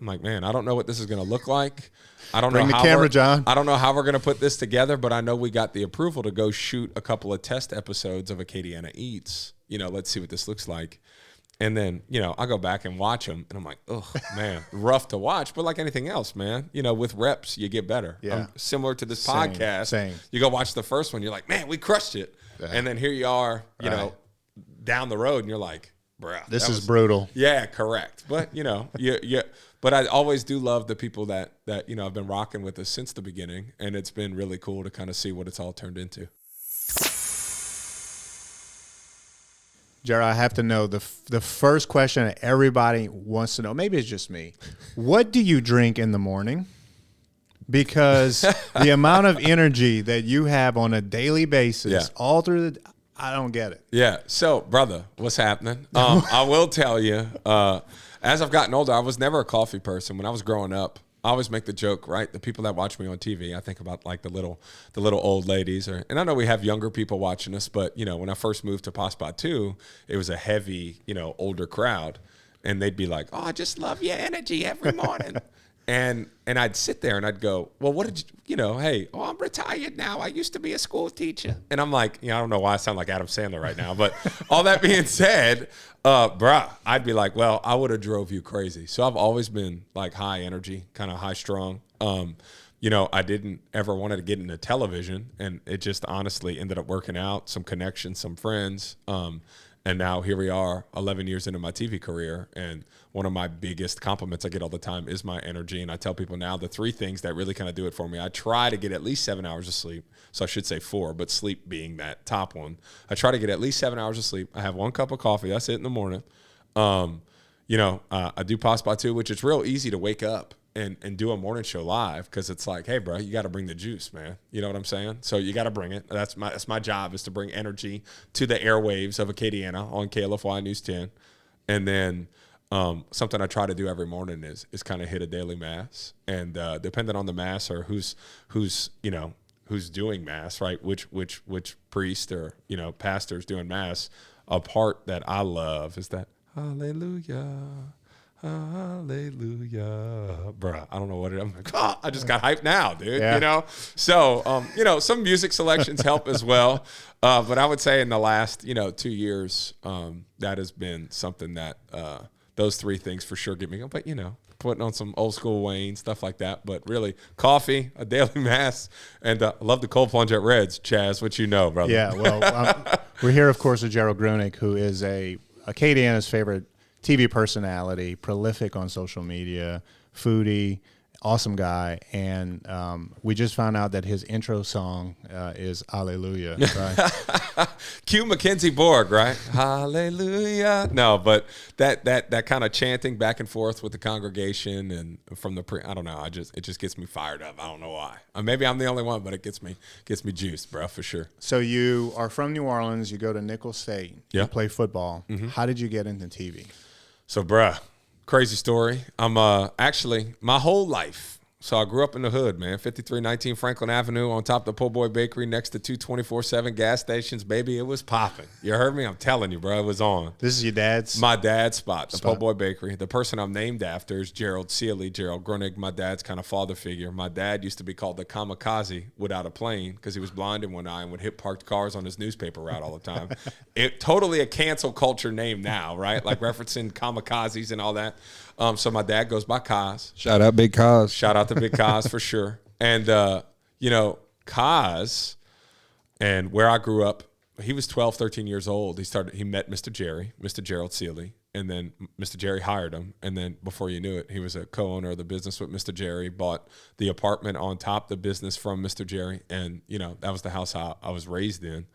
I'm like, man, I don't know what this is going to look like. I don't Bring know the how camera, John. I don't know how we're going to put this together, but I know we got the approval to go shoot a couple of test episodes of Acadiana Eats. Let's see what this looks like. And then, I go back and watch them, and I'm like, oh, man, rough to watch. But like anything else, man, with reps, you get better. Yeah. Similar to this podcast. Same. You go watch the first one, you're like, man, we crushed it. Yeah. And then here you are, down the road, and you're like, bruh. This is brutal. Yeah, correct. But, but I always do love the people that have been rocking with us since the beginning, and it's been really cool to kind of see what it's all turned into. Gerald, I have to know the first question that everybody wants to know, maybe it's just me. What do you drink in the morning? Because the amount of energy that you have on a daily basis, all through I don't get it. Yeah. So, brother, what's happening? I will tell you, as I've gotten older, I was never a coffee person. When I was growing up, I always make the joke, right? The people that watch me on TV, I think about like the little old ladies, and I know we have younger people watching us, but when I first moved to Passepartout, it was a heavy, older crowd, and they'd be like, "Oh, I just love your energy every morning," and I'd sit there and I'd go, "Well, what did you, hey, I'm retired now. I used to be a school teacher," and I'm like, I don't know why I sound like Adam Sandler right now, but all that being said. I'd be like, well, I would have drove you crazy. So I've always been like high energy, kind of high strung. I didn't ever want to get into television, and it just honestly ended up working out, some connections, some friends. And now here we are 11 years into my TV career. And one of my biggest compliments I get all the time is my energy. And I tell people now the 3 things that really kind of do it for me. I try to get at least 7 hours of sleep. So I should say 4, but sleep being that top one. I try to get at least 7 hours of sleep. I have 1 cup of coffee. That's it in the morning. I do Passepartout, which is real easy to wake up and do a morning show live, because it's like, hey, bro, you got to bring the juice, man. You know what I'm saying? So you got to bring it. That's my job, is to bring energy to the airwaves of Acadiana on KLFY News 10. And then something I try to do every morning is kind of hit a daily mass. And depending on the mass or who's doing mass, right? Which priest or pastor's doing mass. A part that I love is that hallelujah. Hallelujah, bruh. I don't know what I'm like. I just got hyped now, dude. Yeah. So some music selections help as well. But I would say in the last 2 years, that has been something that those 3 things for sure get me going. But putting on some old school Wayne stuff like that. But really, coffee, a daily mass, and I love the cold plunge at Reds, Chaz. What brother? Yeah. Well, we're here, of course, with Gerald Gruenig, who is Acadiana's favorite TV personality, prolific on social media, foodie, awesome guy. And we just found out that his intro song is Hallelujah. Right? Cue Mackenzie Borg, right? Hallelujah. No, but that kind of chanting back and forth with the congregation and from the I don't know. It just gets me fired up. I don't know why. Maybe I'm the only one, but it gets me juiced, bro, for sure. So you are from New Orleans. You go to Nicholls State. Yeah. You play football. Mm-hmm. How did you get into TV? So, bruh, crazy story. I'm actually my whole life. So I grew up in the hood, man. 5319 Franklin Avenue on top of the Po' Boy Bakery next to 2 24/7 gas stations. Baby, it was popping. You heard me? I'm telling you, bro. It was on. This is your dad's? My dad's spot, the Po' Boy Bakery. The person I'm named after is Gerald Gruenig, my dad's kind of father figure. My dad used to be called the kamikaze without a plane because he was blind in one eye and would hit parked cars on his newspaper route all the time. Totally a cancel culture name now, right? Like referencing kamikazes and all that. So my dad goes by Kaz. Shout out Big Kaz. Shout out to Big Kaz for sure. And, Kaz, and where I grew up, he was 12, 13 years old. He met Mr. Gerald Seeley, and then Mr. Jerry hired him. And then before you knew it, he was a co-owner of the business with Mr. Jerry, bought the apartment on top of the business from Mr. Jerry. And, that was the house I was raised in.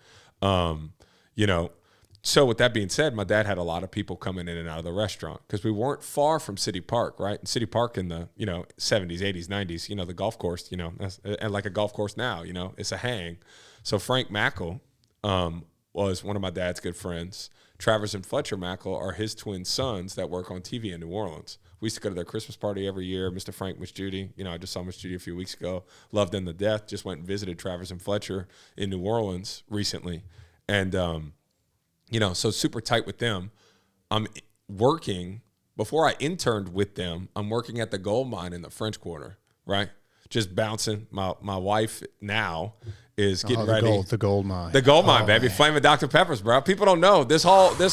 So with that being said, my dad had a lot of people coming in and out of the restaurant because we weren't far from City Park, right? And City Park in the, 70s, 80s, 90s, the golf course, and like a golf course now, it's a hang. So Frank Mackle was one of my dad's good friends. Travers and Fletcher Mackle are his twin sons that work on TV in New Orleans. We used to go to their Christmas party every year. Mr. Frank, Miss Judy. I just saw Miss Judy a few weeks ago. Loved them to death. Just went and visited Travers and Fletcher in New Orleans recently. And, so super tight with them. I'm working before I interned with them, I'm working at the gold mine in the French Quarter, right? Just bouncing. My wife now is getting ready. The gold mine. The gold mine, baby. Man. Flaming Dr. Peppers, bro. People don't know this whole thing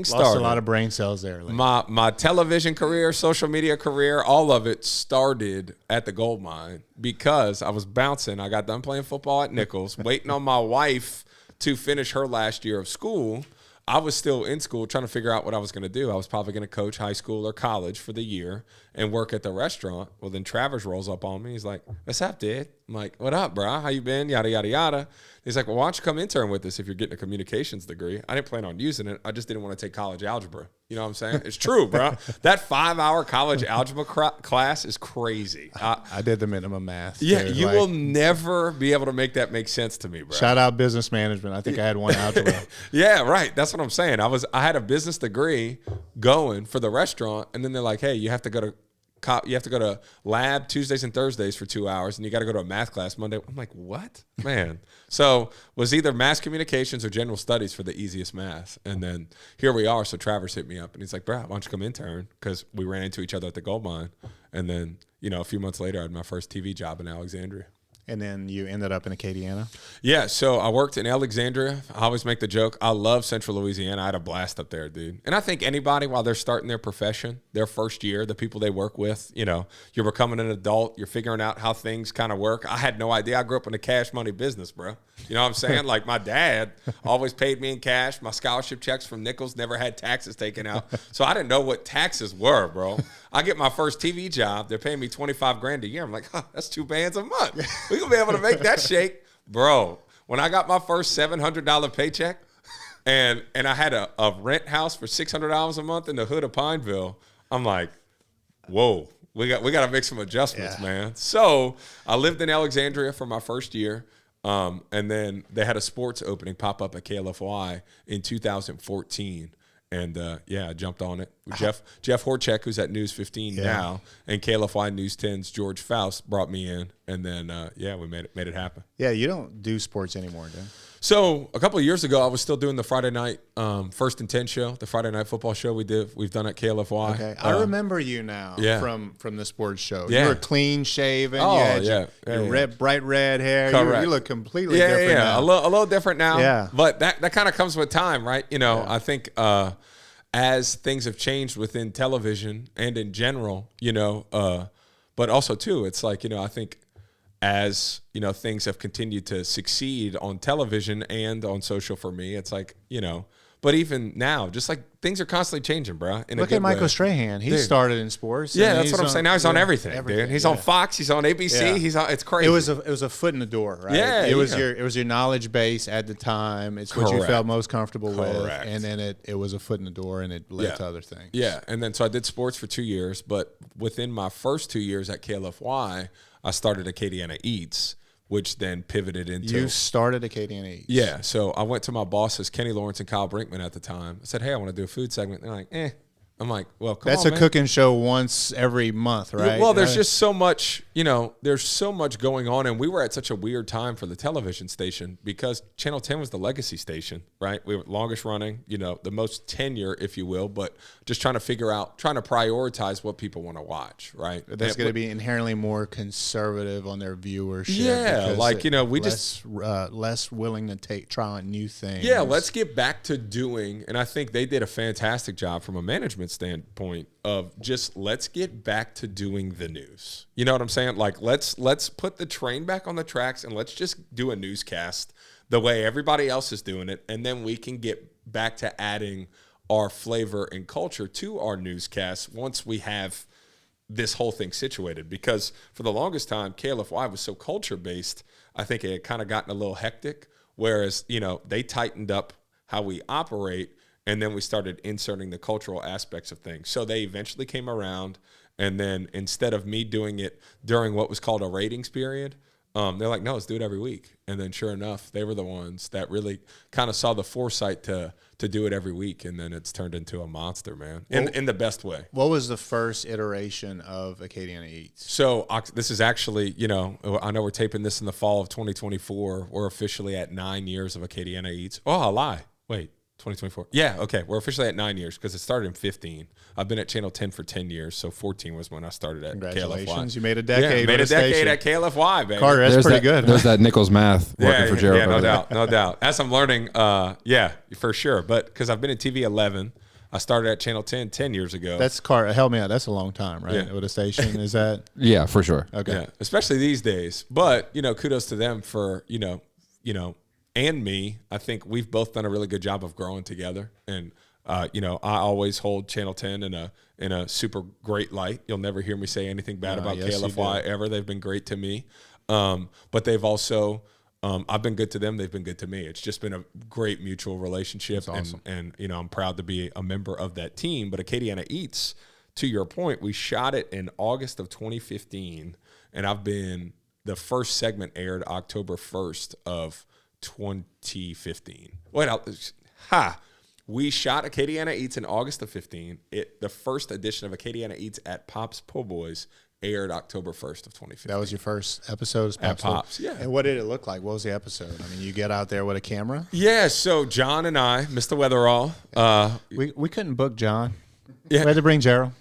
started. Lost a lot of brain cells there. My television career, social media career, all of it started at the gold mine because I was bouncing. I got done playing football at Nichols, waiting on my wife to finish her last year of school. I was still in school trying to figure out what I was going to do. I was probably going to coach high school or college for the year and work at the restaurant. Well, then Travers rolls up on me. He's like, "What's up, dude?" I'm like, "What up, bro? How you been? Yada, yada, yada." He's like, "Well, why don't you come intern with us if you're getting a communications degree?" I didn't plan on using it. I just didn't want to take college algebra. You know what I'm saying? It's true, bro. That 5-hour college algebra class is crazy. I did the minimum math. Yeah, dude. You will never be able to make that make sense to me, bro. Shout out business management. I think I had one algebra. Yeah, right. That's what I'm saying. I had a business degree going for the restaurant, and then they're like, "Hey, you have to go to lab Tuesdays and Thursdays for 2 hours, and you got to go to a math class Monday." I'm like, "What, man?" So was either mass communications or general studies for the easiest math, and then here we are. So Travers hit me up, and he's like, "Bro, why don't you come intern?" Because we ran into each other at the gold mine, and then a few months later, I had my first TV job in Alexandria. And then you ended up in Acadiana? Yeah, so I worked in Alexandria. I always make the joke, I love Central Louisiana. I had a blast up there, dude. And I think anybody, while they're starting their profession, their first year, the people they work with, you're becoming an adult, you're figuring out how things kind of work. I had no idea. I grew up in a cash money business, bro. You know what I'm saying? Like, my dad always paid me in cash. My scholarship checks from Nichols never had taxes taken out. So I didn't know what taxes were, bro. I get my first TV job. They're paying me $25,000 a year. I'm like, that's $2 a month. We gonna be able to make that shake, bro. When I got my first $700 paycheck, and I had a rent house for $600 a month in the hood of Pineville, I'm like, whoa, we got to make some adjustments, man. So I lived in Alexandria for my first year, and then they had a sports opening pop up at KLFY in 2014. And, I jumped on it. Jeff Horchak, who's at News 15 now, and KLFY News 10's George Faust brought me in. And then, we made it happen. Yeah, you don't do sports anymore, do you? So a couple of years ago, I was still doing the Friday night 1st and 10 show, the Friday night football show we've done at KLFY. Okay, I remember you now from the sports show. Yeah. You were clean shaven. Oh, you had your bright red hair. Correct. You look completely different now. A little different now. Yeah. But that kind of comes with time, right? I think as things have changed within television and in general, but also too, it's like, I think as, things have continued to succeed on television and on social for me, it's like, but even now, just like things are constantly changing, bro. Look at Michael Strahan. He started in sports. Yeah, that's what I'm saying. Now he's on everything, dude. He's on Fox. He's on ABC. Yeah. He's on. It's crazy. It was a foot in the door, right? Yeah, it was your knowledge base at the time. It's what you felt most comfortable with, and then it was a foot in the door, and it led to other things. Yeah, and then so I did sports for 2 years, but within my first 2 years at KLFY, I started Acadiana Eats, which then pivoted into... You started Acadiana Eats. Yeah. So I went to my bosses, Kenny Lawrence and Kyle Brinkman at the time. I said, "Hey, I want to do a food segment." They're like, "Eh." I'm like, "Well, come on, That's a cooking show once every month, right?" Well, there's just so much, there's so much going on. And we were at such a weird time for the television station because Channel 10 was the legacy station, right? We were longest running, the most tenure, if you will, but just trying to prioritize what people want to watch, right? That's going to be inherently more conservative on their viewership. Yeah, like, we less willing to try on new things. Yeah, let's get back to doing, and I think they did a fantastic job from a management standpoint of just let's get back to doing the news. You know what I'm saying? Like let's put the train back on the tracks and let's just do a newscast the way everybody else is doing it, and then we can get back to adding our flavor and culture to our newscasts once we have this whole thing situated. Because for the longest time, KLFY was so culture based, I think it had kind of gotten a little hectic. Whereas they tightened up how we operate. And then we started inserting the cultural aspects of things. So they eventually came around. And then instead of me doing it during what was called a ratings period, they're like, "No, let's do it every week." And then sure enough, they were the ones that really kind of saw the foresight to do it every week. And then it's turned into a monster, man, in the best way. What was the first iteration of Acadiana Eats? So this is actually, I know we're taping this in the fall of 2024. We're officially at 9 years of Acadiana Eats. Oh, I lie. Wait. 2024. Yeah, okay. We're officially at 9 years because it started in 15. I've been at Channel 10 for 10 years, so 14 was when I started at Congratulations. KLFY. You made a decade. Yeah, made a decade station. at KLFY, baby. Carter, that's pretty good. There's that Nichols math working for Gerald. Yeah, no doubt. As I'm learning, yeah, for sure. But because I've been in TV 11, I started at Channel 10 years ago. That's Carter. Help me out. That's a long time, right? Yeah. With a station, is that? Yeah, for sure. Okay. Yeah, especially these days. But, kudos to them for, and me. I think we've both done a really good job of growing together. And, I always hold Channel 10 in a super great light. You'll never hear me say anything bad about KLFY ever. They've been great to me. But they've also, I've been good to them. They've been good to me. It's just been a great mutual relationship. That's awesome. And I'm proud to be a member of that team. But Acadiana Eats, to your point, we shot it in August of 2015. And the first segment aired October 1st of 2015. We shot Acadiana Eats in August of 15. The first edition of Acadiana Eats at Pops Po' Boys aired October 1st of 2015. That was your first episode as At Pops, yeah. And what did it look like? What was the episode? I mean, you get out there with a camera? Yeah, so John and I, Mr. Weatherall. We couldn't book John. Yeah. We had to bring Gerald.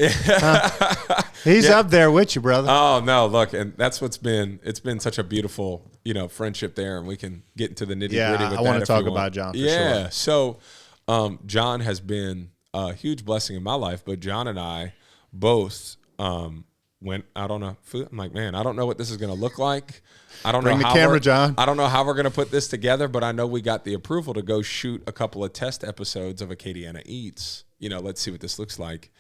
He's up there with you, brother. Oh, no, look, and that's it's been such a beautiful, friendship there, and we can get into the nitty-gritty with that. I want to talk about John for sure. Yeah, so John has been a huge blessing in my life, but John and I both went out on a food. I'm like, man, I don't know what this is going to look like. I don't Bring know the how camera, John. I don't know how we're going to put this together, but I know we got the approval to go shoot a couple of test episodes of Acadiana Eats. Let's see what this looks like.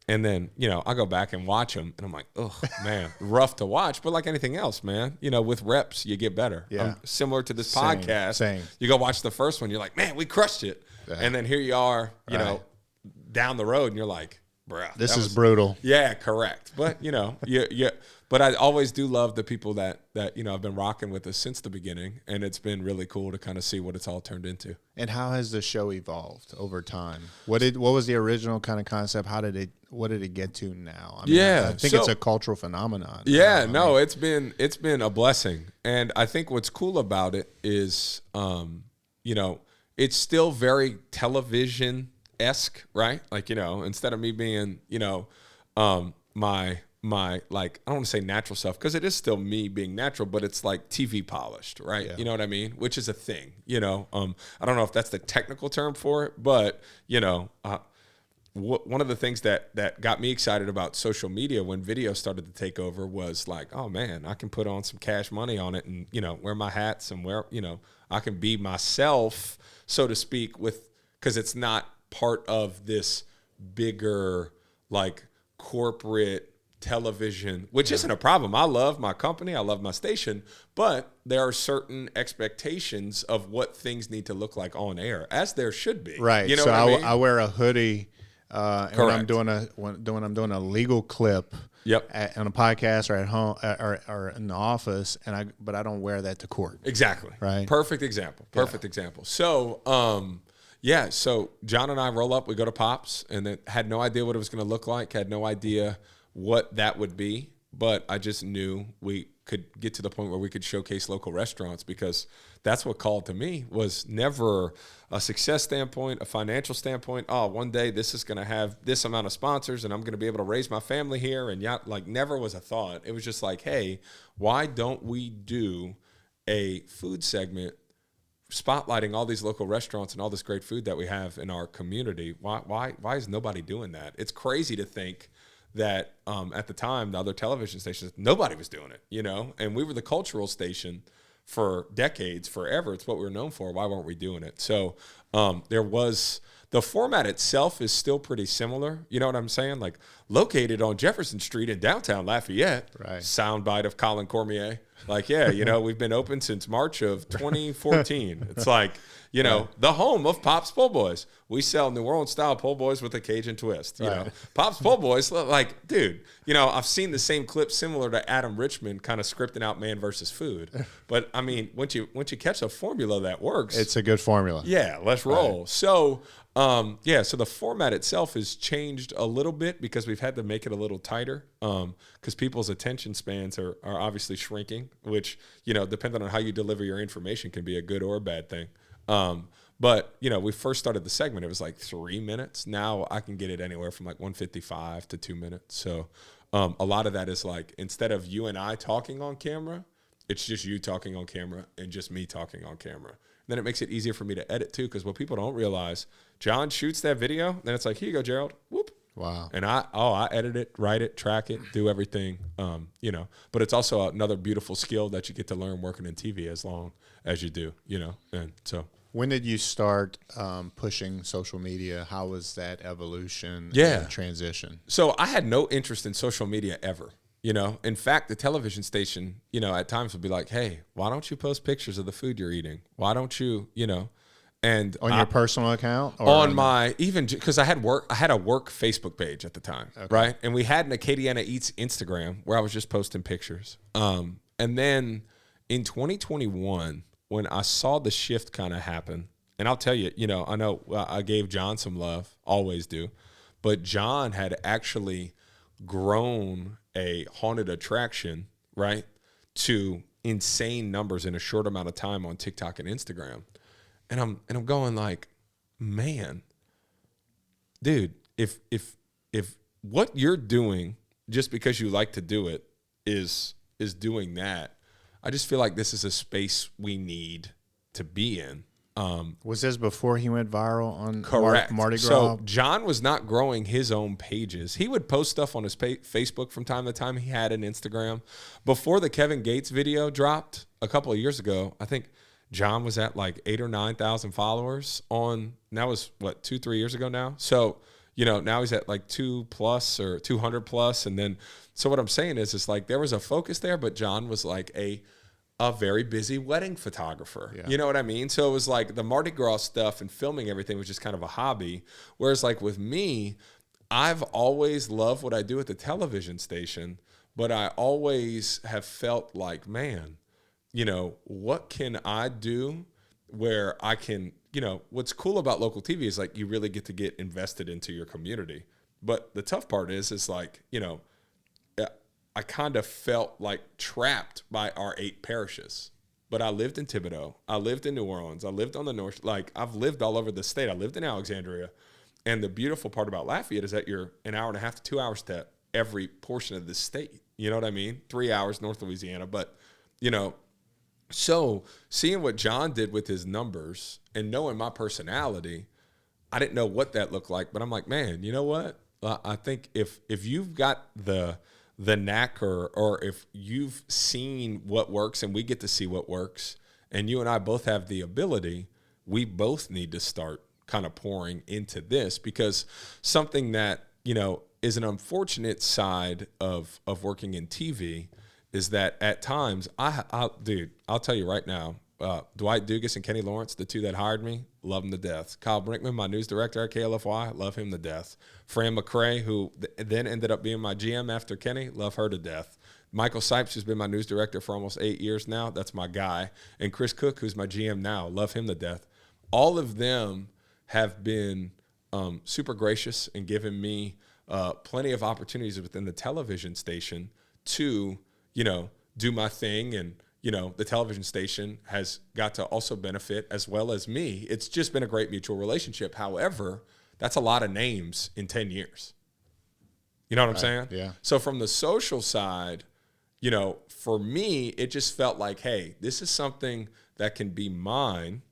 And then, I go back and watch them, and I'm like, oh, man, rough to watch. But like anything else, man, with reps, you get better. Yeah. Similar to this podcast. Same. You go watch the first one, you're like, man, we crushed it. Yeah. And then here you are, down the road, and you're like, bruh. This is brutal. Yeah, correct. But, but I always do love the people that I've been rocking with us since the beginning, and it's been really cool to kind of see what it's all turned into. And how has the show evolved over time? What was the original kind of concept? What did it get to now? I mean, I think it's a cultural phenomenon. Yeah, it's been a blessing. And I think what's cool about it is, it's still very television-esque, right? Like, instead of me being, my like, I don't want to say natural self, because it is still me being natural, but it's like TV polished, right? Yeah. You know what I mean? Which is a thing, I don't know if that's the technical term for it, but, one of the things that got me excited about social media when video started to take over was like, oh man, I can put on some cash money on it and, wear my hats and I can be myself, so to speak, because it's not part of this bigger, like, corporate television, which isn't a problem. I love my company, I love my station, but there are certain expectations of what things need to look like on air, as there should be. Right. You know what I mean? I wear a hoodie and when I'm doing a legal clip. Yep. On a podcast or at home or in the office, but I don't wear that to court. Exactly. Right. Perfect example. So, so John and I roll up, we go to Pops, and then had no idea what it was going to look like, had no idea what that would be, but I just knew we could get to the point where we could showcase local restaurants, because that's what called to me. Was never a success standpoint, a financial standpoint. Oh, one day this is going to have this amount of sponsors and I'm going to be able to raise my family here. And never was a thought. It was just like, hey, why don't we do a food segment spotlighting all these local restaurants and all this great food that we have in our community? Why is nobody doing that? It's crazy to think that at the time, the other television stations, nobody was doing it, and we were the cultural station for decades, forever. It's what we were known for. Why weren't we doing it? So the format itself is still pretty similar. You know what I'm saying? Like, located on Jefferson Street in downtown Lafayette, right. Soundbite of Colin Cormier. Like, yeah, we've been open since March of 2014. It's like, the home of Pops Po' Boys. We sell New Orleans style po' boys with a Cajun twist. Pops Po' Boys, like, dude, I've seen the same clip similar to Adam Richmond kind of scripting out Man versus Food. But I mean, once you catch a formula that works, it's a good formula. Yeah, let's roll. Right. So, so the format itself has changed a little bit because we've had to make it a little tighter, because people's attention spans are obviously shrinking, which, depending on how you deliver your information, can be a good or a bad thing. But, we first started the segment, it was like 3 minutes. Now I can get it anywhere from like 155 to 2 minutes. So a lot of that is like, instead of you and I talking on camera, it's just you talking on camera and just me talking on camera. Then it makes it easier for me to edit too, because what people don't realize, John shoots that video, then it's like, here you go, Gerald. Whoop. Wow. And I edit it, write it, track it, do everything, But it's also another beautiful skill that you get to learn working in TV as long as you do, And so. When did you start pushing social media? How was that evolution and transition? So I had no interest in social media ever. In fact, the television station, at times would be like, hey, why don't you post pictures of the food you're eating? Why don't you, and on your personal account? Or on my, even because I had a work Facebook page at the time, right? And we had an Acadiana Eats Instagram where I was just posting pictures. And then in 2021, when I saw the shift kind of happen, and I'll tell you, I know I gave John some love, always do, but John had actually grown a haunted attraction, right, to insane numbers in a short amount of time on TikTok and Instagram. And I'm going like, man, dude, if what you're doing just because you like to do it is doing that, I just feel like this is a space we need to be in. Was this before he went viral on Correct. Mardi Gras? So John was not growing his own pages. He would post stuff on his Facebook from time to time. He had an Instagram. Before the Kevin Gates video dropped a couple of years ago, I think John was at like 8,000 or 9,000 followers on, and that was 2-3 years ago now. So, now he's at like 2+ or 200+. And then, so what I'm saying is like there was a focus there, but John was like a very busy wedding photographer. Yeah. You know what I mean? So it was like the Mardi Gras stuff and filming everything was just kind of a hobby. Whereas like with me, I've always loved what I do at the television station, but I always have felt like, man, what can I do where I can, what's cool about local TV is like you really get to get invested into your community. But the tough part is like, I kind of felt like trapped by our 8 parishes. But I lived in Thibodaux. I lived in New Orleans. I lived on the north. Like, I've lived all over the state. I lived in Alexandria. And the beautiful part about Lafayette is that you're an hour and a half to 2 hours to every portion of the state. You know what I mean? 3 hours north Louisiana. But, so seeing what John did with his numbers and knowing my personality, I didn't know what that looked like. But I'm like, man, you know what? I think if you've got the knack or if you've seen what works and we get to see what works and you and I both have the ability, we both need to start kind of pouring into this, because something that, is an unfortunate side of working in TV is that at times I'll tell you right now, Dwight Dugas and Kenny Lawrence, the 2 that hired me, love him to death. Kyle Brinkman, my news director at KLFY, love him to death. Fran McCrae, who then ended up being my GM after Kenny, love her to death. Michael Sipes, who's been my news director for almost 8 years now, that's my guy. And Chris Cook, who's my GM now, love him to death. All of them have been super gracious and given me plenty of opportunities within the television station to, do my thing. And the television station has got to also benefit as well as me. It's just been a great mutual relationship. However, that's a lot of names in 10 years. You know what I'm saying? Yeah. So from the social side, for me, it just felt like, hey, this is something that can be mine,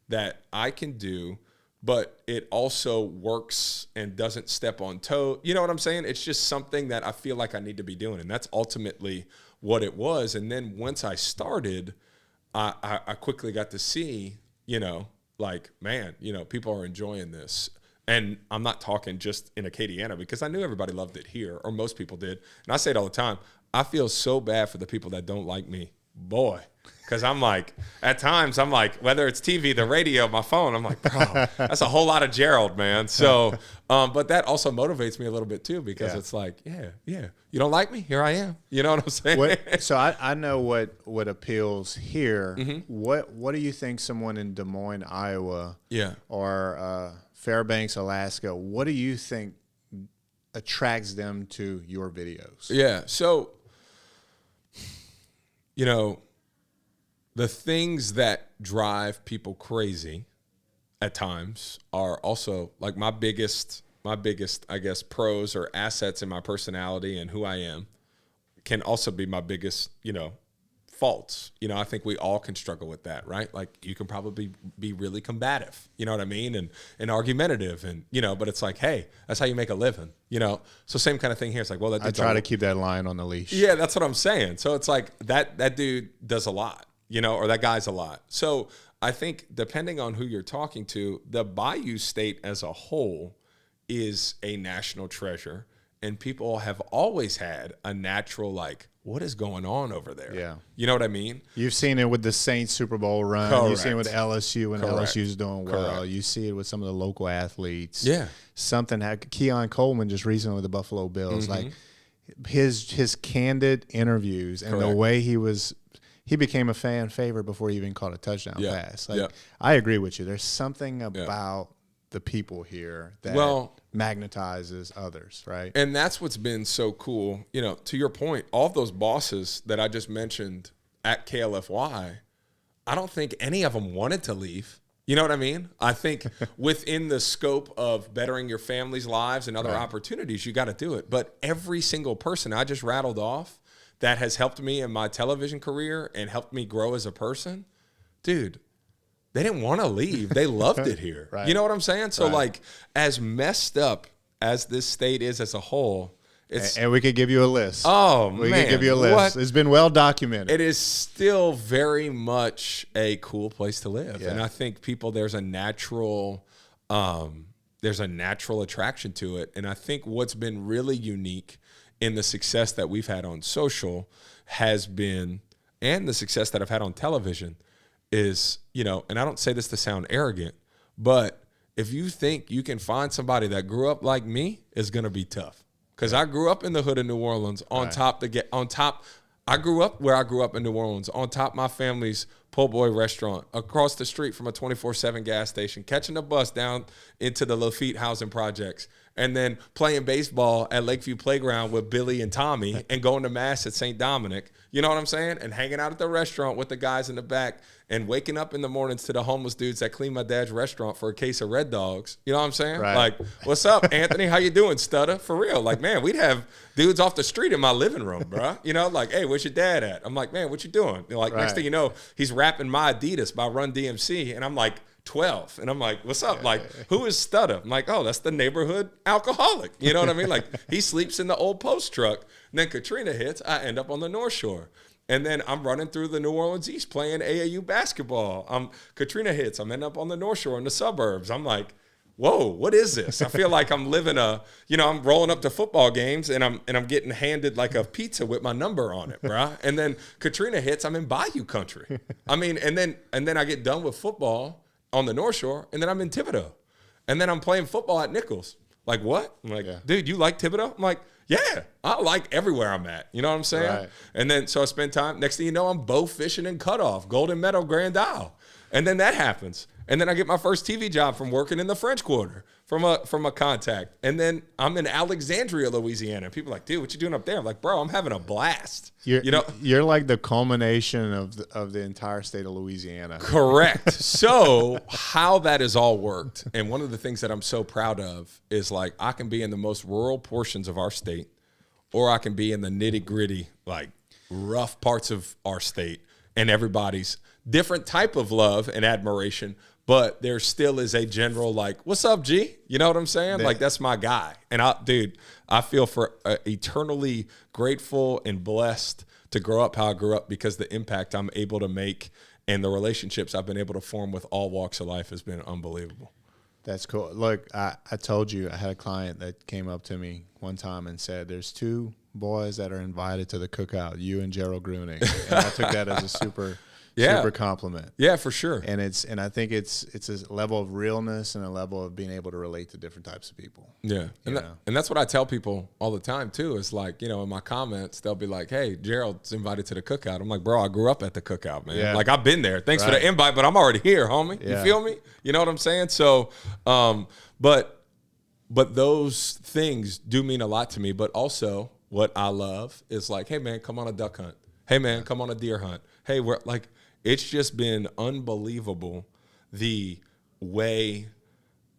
that I can do, but it also works and doesn't step on toe. You know what I'm saying? It's just something that I feel like I need to be doing. And that's ultimately what it was. And then once I started, I quickly got to see, like, man, people are enjoying this. And I'm not talking just in Acadiana, because I knew everybody loved it here, or most people did. And I say it all the time. I feel so bad for the people that don't like me. Boy. Because I'm like, at times, I'm like, whether it's TV, the radio, my phone, I'm like, bro, that's a whole lot of Gerald, man. So, but that also motivates me a little bit too, because it's like, yeah, you don't like me? Here I am. You know what I'm saying? So I know what appeals here. Mm-hmm. What do you think someone in Des Moines, Iowa, or Fairbanks, Alaska, what do you think attracts them to your videos? Yeah. So, the things that drive people crazy, at times are also like my biggest, I guess, pros or assets in my personality and who I am can also be my biggest, faults. I think we all can struggle with that, right? Like you can probably be really combative, you know what I mean? And argumentative and, but it's like, hey, that's how you make a living, So same kind of thing here. It's like, well, I try to keep that lion on the leash. Yeah, that's what I'm saying. So it's like that dude does a lot, or that guy's a lot. So I think depending on who you're talking to, the Bayou State as a whole is a national treasure. And people have always had a natural, like, what is going on over there? Yeah. You know what I mean? You've seen it with the Saints Super Bowl run. Correct. You've seen it with LSU when Correct. LSU's doing well. Correct. You see it with some of the local athletes. Yeah. Keon Coleman just recently with the Buffalo Bills. Like his candid interviews and the way he became a fan favorite before he even caught a touchdown pass. Like I agree with you. There's something about the people here that magnetizes others, right? And that's what's been so cool. To your point, all of those bosses that I just mentioned at KLFY, I don't think any of them wanted to leave. You know what I mean? I think within the scope of bettering your family's lives and other opportunities, you got to do it. But every single person I just rattled off that has helped me in my television career and helped me grow as a person, dude, they didn't want to leave. They loved it here. Right. You know what I'm saying? So like as messed up as this state is as a whole, and we could give you a list. Oh, we man. could give you a list. What? It's been well documented. It is still very much a cool place to live. Yeah. And I think there's a natural attraction to it. And I think what's been really unique in the success that we've had on social has been, and the success that I've had on television is, and I don't say this to sound arrogant, but if you think you can find somebody that grew up like me, it's going to be tough. Because I grew up in the hood of New Orleans I grew up where I grew up in New Orleans, on top of my family's po' boy restaurant, across the street from a 24/7 gas station, catching a bus down into the Lafitte housing projects, and then playing baseball at Lakeview Playground with Billy and Tommy and going to mass at St. Dominic. You know what I'm saying? And hanging out at the restaurant with the guys in the back and waking up in the mornings to the homeless dudes that clean my dad's restaurant for a case of Red Dogs. You know what I'm saying? Right. Like, what's up, Anthony? How you doing, Stutter? For real. Like, man, we'd have dudes off the street in my living room, bro. Like, hey, where's your dad at? I'm like, man, what you doing? Like, next thing you know, he's rapping My Adidas by Run DMC. And I'm like, 12. And I'm like, what's up? Like, who is Stutter? I'm like, oh, that's the neighborhood alcoholic. You know what I mean? Like, he sleeps in the old post truck. And then Katrina hits, I end up on the North Shore. And then I'm running through the New Orleans East playing AAU basketball. Katrina hits, I'm ending up on the North Shore in the suburbs. I'm like, whoa, what is this? I feel like I'm living I'm rolling up to football games and I'm getting handed like a pizza with my number on it, bro. And then Katrina hits, I'm in Bayou country. I mean, and then I get done with football on the North Shore, and then I'm in Thibodeau. And then I'm playing football at Nichols. Like, what? I'm like, dude, you like Thibodeau? I'm like, yeah, I like everywhere I'm at. You know what I'm saying? Right. And then, so I spend time. Next thing you know, I'm bow fishing in Cutoff, Golden Meadow, Grand Isle. And then that happens. And then I get my first TV job from working in the French Quarter from a contact. And then I'm in Alexandria, Louisiana. People are like, dude, what you doing up there? I'm like, bro, I'm having a blast. You're like the culmination of the entire state of Louisiana. Correct. So how that has all worked, and one of the things that I'm so proud of is like I can be in the most rural portions of our state, or I can be in the nitty gritty, like rough parts of our state, and everybody's different type of love and admiration, but there still is a general like, what's up, G? You know what I'm saying? Like, that's my guy. And I feel eternally grateful and blessed to grow up how I grew up, because the impact I'm able to make and the relationships I've been able to form with all walks of life has been unbelievable. That's cool. Look, I told you, I had a client that came up to me one time and said, there's two boys that are invited to the cookout, you and Gerald Gruenig. And I took that as a super compliment. Yeah, for sure. And I think it's a level of realness and a level of being able to relate to different types of people. Yeah. And that's what I tell people all the time too, is like, in my comments, they'll be like, hey, Gerald's invited to the cookout. I'm like, bro, I grew up at the cookout, man. Yeah. Like, I've been there. Thanks for the invite, but I'm already here, homie. Yeah. You feel me? You know what I'm saying? So, but those things do mean a lot to me. But also what I love is like, hey man, come on a duck hunt. Hey man, come on a deer hunt. Hey, it's just been unbelievable, the way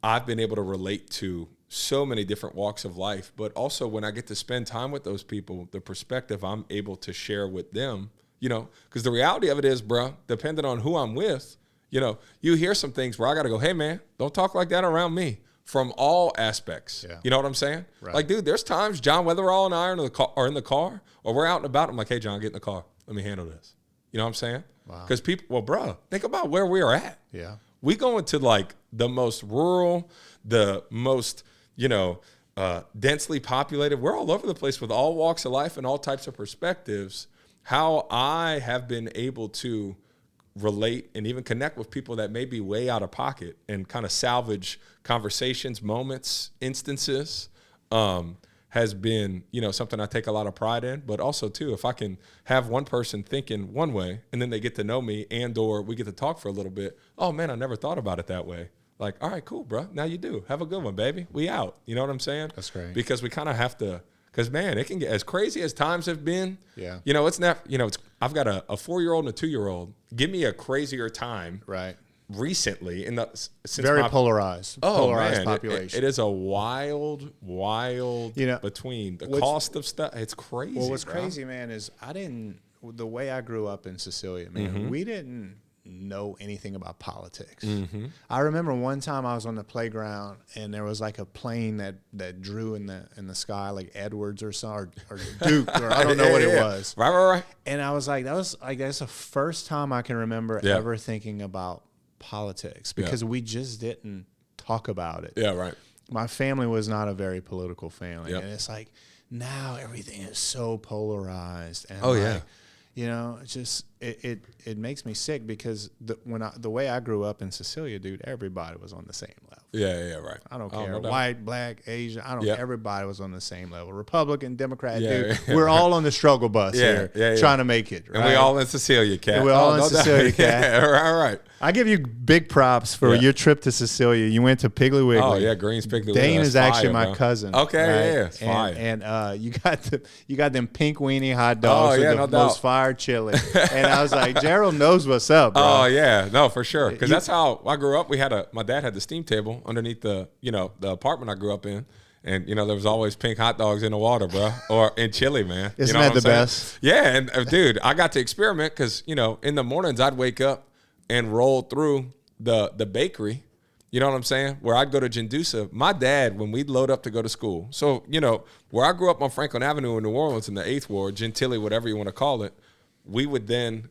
I've been able to relate to so many different walks of life, but also when I get to spend time with those people, the perspective I'm able to share with them, you know, because the reality of it is, bro, depending on who I'm with, you know, you hear some things where I got to go, hey, man, don't talk like that around me from all aspects. Yeah. You know what I'm saying? Right. Like, dude, there's times John Weatherall and I are in the car or we're out and about. I'm like, hey, John, get in the car. Let me handle this. You know what I'm saying? Because people, well, bro, think about where we are at. Yeah. We go into like the most rural, the most, you know, densely populated. We're all over the place with all walks of life and all types of perspectives. How I have been able to relate and even connect with people that may be way out of pocket and kind of salvage conversations, moments, instances, has been, you know, something I take a lot of pride in. But also, too, if I can have one person thinking one way and then they get to know me and or we get to talk for a little bit, oh, man, I never thought about it that way. Like, all right, cool, bro. Now you do. Have a good one, baby. We out. You know what I'm saying? That's great. Because we kind of have to, because, man, it can get as crazy as times have been. Yeah. You know, it's not, you know, I've got a 4-year-old and a 2-year-old. Give me a crazier time. Right. Recently, since very polarized man, population. It is a wild, you know, between the cost of stuff. It's crazy. Well, what's crazy, man, is the way I grew up in Cecilia, man, we didn't know anything about politics. I remember one time I was on the playground and there was like a plane that drew in the sky, like Edwards or Duke or I don't know what it was. Right. And I was like, that's the first time I can remember ever thinking about politics because we just didn't talk about it. Yeah, right. My family was not a very political family, and it's like now everything is so polarized. And you know, it's just it makes me sick because the way I grew up in Cecilia, dude, everybody was on the same level. Yeah, right. I don't care, white, black, Asian. I don't. Everybody was on the same level. Republican, Democrat, dude. We're all on the struggle bus here, trying to make it. Right? And we all in Cecilia, Cat. And we're all in Cecilia, Cat. Yeah, right. I give you big props for your trip to Cecilia. You went to Piggly Wiggly. Oh yeah, Green's Piggly Wiggly. Dane is actually my cousin. Okay, right? It's fire. And you got them pink weenie hot dogs with the most fire chili. And I was like, Gerald knows what's up, bro. Oh yeah, no, for sure. Because that's how I grew up. My dad had the steam table underneath the apartment I grew up in. And, you know, there was always pink hot dogs in the water, bro, or in chili, man. Isn't you know that the best? Yeah, and dude, I got to experiment because, you know, in the mornings I'd wake up and roll through the bakery, you know what I'm saying, where I'd go to Jindusa. My dad, when we'd load up to go to school, so, you know, where I grew up on Franklin Avenue in New Orleans in the 8th Ward, Gentilly, whatever you want to call it, we would then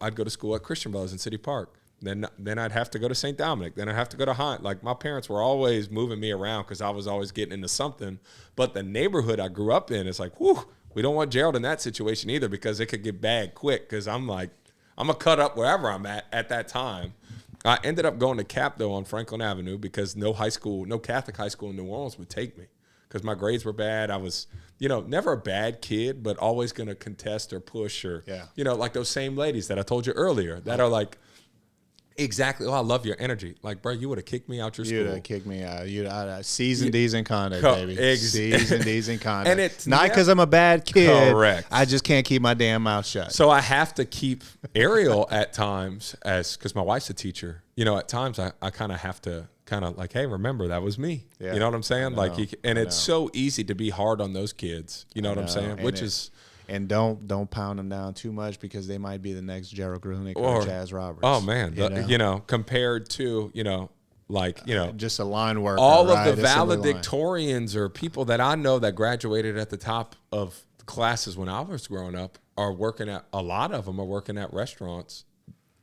I'd go to school at Christian Brothers in City Park. Then I'd have to go to St. Dominic. Then I'd have to go to Hunt. Like, my parents were always moving me around because I was always getting into something. But the neighborhood I grew up in is like, whew, we don't want Gerald in that situation either because it could get bad quick because I'm going to cut up wherever I'm at that time. I ended up going to Cap, though, on Franklin Avenue because no Catholic high school in New Orleans would take me because my grades were bad. I was, you know, never a bad kid, but always going to contest or push or, you know, like those same ladies that I told you earlier that are like, exactly. Oh, I love your energy. Like, bro, you would have kicked me out your school. You would have kicked me out. You'd have C's and D's in conduct, baby. C's and D's in conduct. And it's not because I'm a bad kid. Correct. I just can't keep my damn mouth shut. So I have to keep Ariel at times because my wife's a teacher. You know, at times I kind of have to like, hey, remember, that was me. Yeah. You know what I'm saying? It's so easy to be hard on those kids. You know what I'm saying? And don't pound them down too much because they might be the next Gerald Gruenig or Chaz Roberts. Oh man, compared to just a line worker. All of the valedictorians or people that I know that graduated at the top of classes when I was growing up are working at. A lot of them are working at restaurants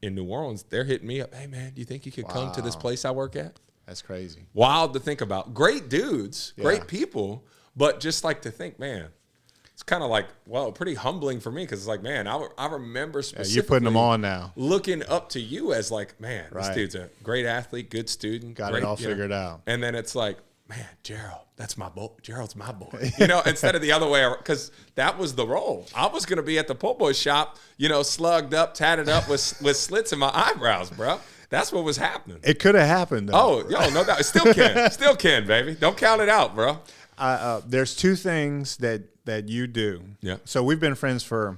in New Orleans. They're hitting me up. Hey man, do you think you could come to this place I work at? That's crazy. Wild to think about. Great dudes, great people, but just like to think, man. It's kind of like, well, pretty humbling for me because it's like, man, I remember specifically you're putting them on now. Looking up to you as like, man, this dude's a great athlete, good student. Got it all figured out. And then it's like, man, Gerald, that's my boy. Gerald's my boy. You know, instead of the other way around, because that was the role. I was going to be at the po' boy shop, you know, slugged up, tatted up with slits in my eyebrows, bro. That's what was happening. It could have happened, though. Oh, no doubt. It still can. Still can, baby. Don't count it out, bro. There's two things that you do. Yeah. So we've been friends for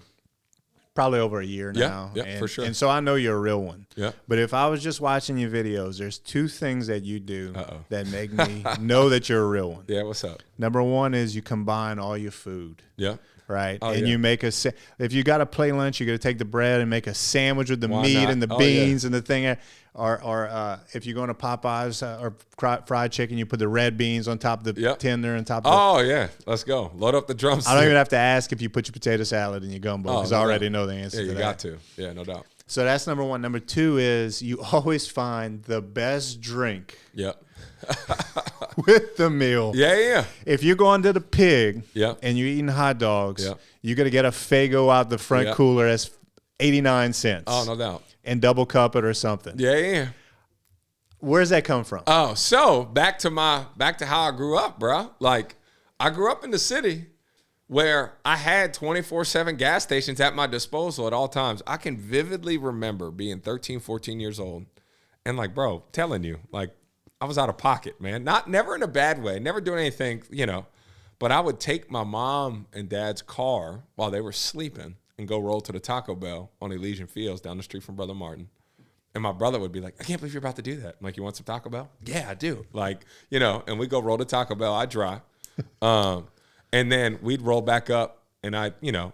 probably over a year now. Yeah, and, for sure. And so I know you're a real one. Yeah. But if I was just watching your videos, there's two things that you do that make me know that you're a real one. Yeah, what's up? Number one is you combine all your food. Yeah. Right. Oh, and you make if you got to play lunch, you're going to take the bread and make a sandwich with the meat not? and the beans and the thing. Or if you're going to Popeyes or fried chicken, you put the red beans on top of the tender and top of Oh, yeah. Let's go. Load up the drums. I don't even have to ask if you put your potato salad in your gumbo because I already know the answer to that. Yeah, you got to. Yeah, no doubt. So that's number one. Number two is you always find the best drink Yep. with the meal. Yeah. If you're going to the pig Yep. and you're eating hot dogs, Yep. you're going to get a Faygo out the front cooler that's 89 cents. Oh, no doubt. And double cup it or something. Yeah. Where's that come from? Oh, so back to how I grew up, bro. Like, I grew up in the city where I had 24/7 gas stations at my disposal at all times. I can vividly remember being 13, 14 years old and like, bro, telling you, like, I was out of pocket, man. Never in a bad way, never doing anything, but I would take my mom and dad's car while they were sleeping and go roll to the Taco Bell on Elysian Fields down the street from Brother Martin. And my brother would be like, I can't believe you're about to do that. I'm like, you want some Taco Bell? Yeah, I do. Like, and we go roll to Taco Bell. I drive. And then we'd roll back up and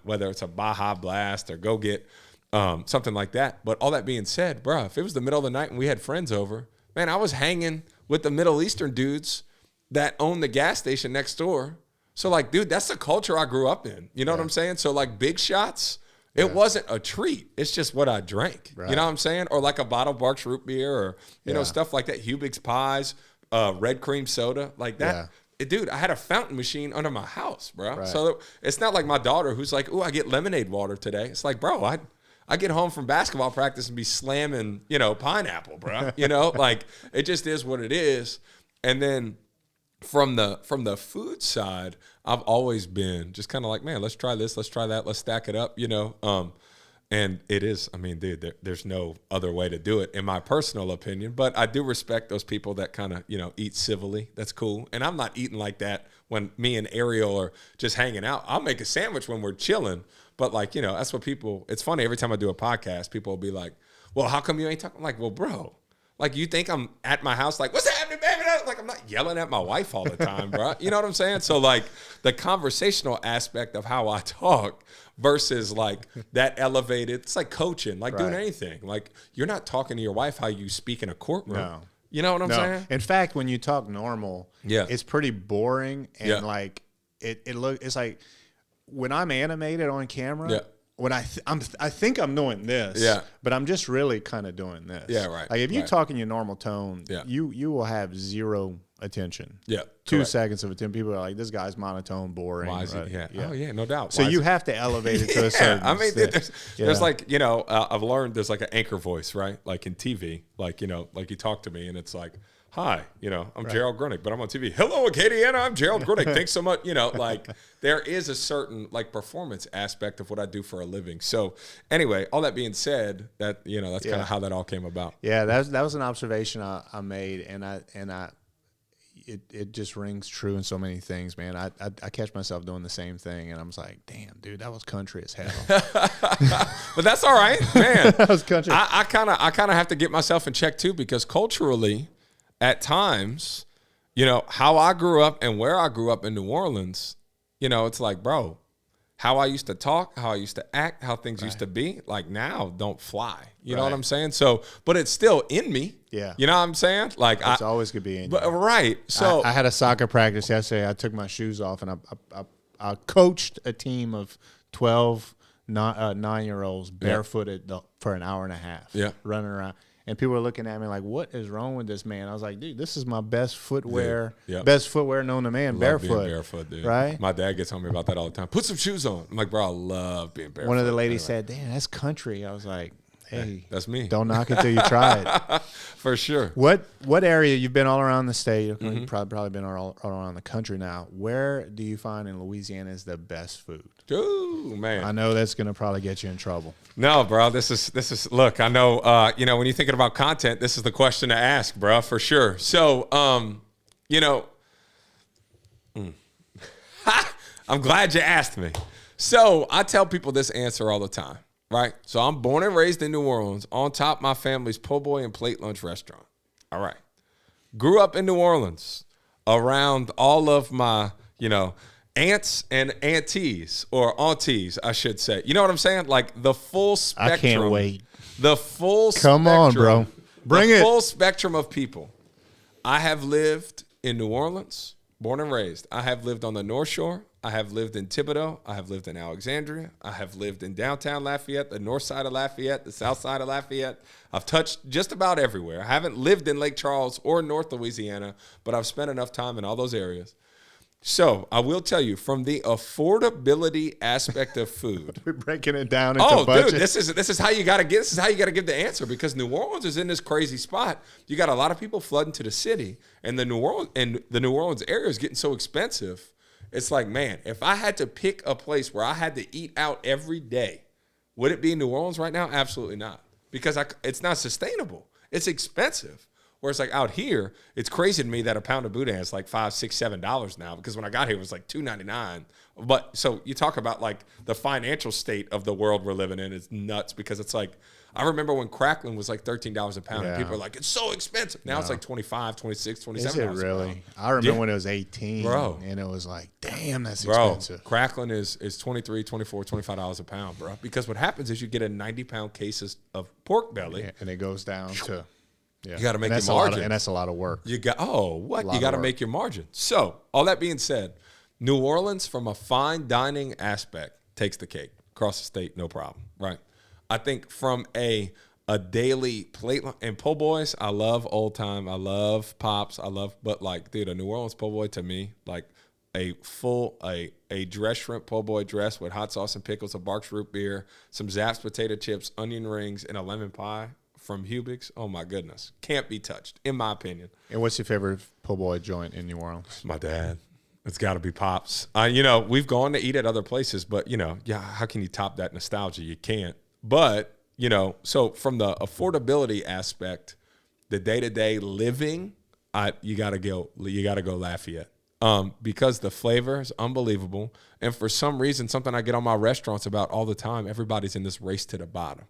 whether it's a Baja Blast or go get something like that. But all that being said, bro, if it was the middle of the night and we had friends over, man, I was hanging with the Middle Eastern dudes that owned the gas station next door. So, like, dude, that's the culture I grew up in. You know what I'm saying? So, like, big shots, it wasn't a treat. It's just what I drank. Right. You know what I'm saying? Or like a bottle of Barks root beer or, you know, stuff like that. Hubig's pies, red cream soda, like that. Yeah. Dude, I had a fountain machine under my house, bro. Right. So it's not like my daughter who's like, "Ooh, I get lemonade water today." It's like, bro, I get home from basketball practice and be slamming, pineapple, bro. Like it just is what it is. And then from the food side, I've always been just kind of like, man, let's try this, let's try that, let's stack it up, And it is, I mean, dude, there's no other way to do it, in my personal opinion. But I do respect those people that kind of, eat civilly. That's cool. And I'm not eating like that when me and Ariel are just hanging out. I'll make a sandwich when we're chilling. But, like, that's what people – it's funny. Every time I do a podcast, people will be like, well, how come you ain't talking? I'm like, well, bro, like, you think I'm at my house like, what's happening, baby? Like, I'm not yelling at my wife all the time, bro. You know what I'm saying? So, like, the conversational aspect of how I talk – versus like that elevated, it's like coaching, like doing anything. Like you're not talking to your wife how you speak in a courtroom. No. You know what I'm saying? In fact, when you talk normal, it's pretty boring and like it's like when I'm animated on camera, when I think I'm doing this, but I'm just really kind of doing this. Yeah, right. Like if you talk in your normal tone, you will have zero attention. Yeah. 2 seconds of attention. People are like, this guy's monotone, boring. Why is he? Yeah. Oh, yeah, no doubt. So you have to elevate it to a certain extent. There's like, I've learned there's like an anchor voice, right? Like in TV, like, like you talk to me and it's like, hi, I'm Gerald Gruenig, but I'm on TV. Hello, Acadiana, I'm Gerald Gruenig. Thanks so much. Like there is a certain like performance aspect of what I do for a living. So anyway, all that being said, that, that's kind of how that all came about. Yeah, that was an observation I made, and it just rings true in so many things, man. I catch myself doing the same thing, and I'm just like, damn, dude, that was country as hell. But that's all right, man. That was country. I kind of have to get myself in check too, because culturally, at times, how I grew up and where I grew up in New Orleans, it's like, bro, how I used to talk, how I used to act, how things used to be, like now don't fly. You know what I'm saying? So, but it's still in me. Yeah. You know what I'm saying? Like it's always gonna be in you. Right. So I had a soccer practice yesterday. I took my shoes off and I coached a team of 12 9-year-olds barefooted for an hour and a half. Yeah. Running around. And people were looking at me like, what is wrong with this man? I was like, dude, this is my best footwear, best footwear known to man, barefoot. Being barefoot, dude. Right? My dad gets on me about that all the time. Put some shoes on. I'm like, bro, I love being barefoot. One of the ladies said, damn, that's country. I was like, hey, that's me. Don't knock it till you try it. For sure. What area, you've been all around the state, you've probably been all around the country now. Where do you find in Louisiana is the best food? Ooh, man. I know that's going to probably get you in trouble. No, bro, this is look, I know, when you're thinking about content, this is the question to ask, bro, for sure. So, I'm glad you asked me. So I tell people this answer all the time. right? So I'm born and raised in New Orleans, on top of my family's po' boy and plate lunch restaurant. All right. Grew up in New Orleans around all of my, aunts and aunties, or aunties, I should say. You know what I'm saying? Like the full spectrum. I can't wait. The full spectrum. Come on, bro. Bring it. The full spectrum of people. I have lived in New Orleans, born and raised. I have lived on the North Shore. I have lived in Thibodaux. I have lived in Alexandria. I have lived in downtown Lafayette, the north side of Lafayette, the south side of Lafayette. I've touched just about everywhere. I haven't lived in Lake Charles or North Louisiana, but I've spent enough time in all those areas. So I will tell you, from the affordability aspect of food, we're breaking it down into budget. Dude, this is how you got to get. This is how you got to give the answer, because New Orleans is in this crazy spot. You got a lot of people flooding to the city, and the New Orleans area is getting so expensive. It's like, man, if I had to pick a place where I had to eat out every day, would it be in New Orleans right now? Absolutely not, because it's not sustainable. It's expensive. Whereas like out here, it's crazy to me that a pound of boudin is like $5, $6, $7 now, because when I got here it was like $2.99. But so you talk about like the financial state of the world we're living in is nuts, because it's like, I remember when crackling was like $13 a pound, and people are like, it's so expensive. Now it's like $25, $26, $27. Is it really? I remember when it was 18, bro, and it was like, damn, that's expensive. Crackling is $23, $24, $25 a pound, bro. Because what happens is you get a 90-pound case of pork belly, and it goes down to. Yeah. You got to make your margin. And that's a lot of work. You got You got to make your margin. So, all that being said, New Orleans, from a fine dining aspect, takes the cake. Across the state, no problem, right? I think from a daily plate, and po' boys, I love old time. I love pops. But like, dude, a New Orleans po' boy to me, like a dressed shrimp po' boy dressed with hot sauce and pickles, a Barks root beer, some Zapp's potato chips, onion rings, and a lemon pie from Hubig's, oh my goodness, can't be touched, in my opinion. And what's your favorite po' boy joint in New Orleans? My dad. It's got to be Pops. We've gone to eat at other places, but how can you top that nostalgia? You can't. But so from the affordability aspect, the day-to-day living, you got to go Lafayette. Because the flavor is unbelievable, and for some reason, something I get on my restaurants about all the time, everybody's in this race to the bottom.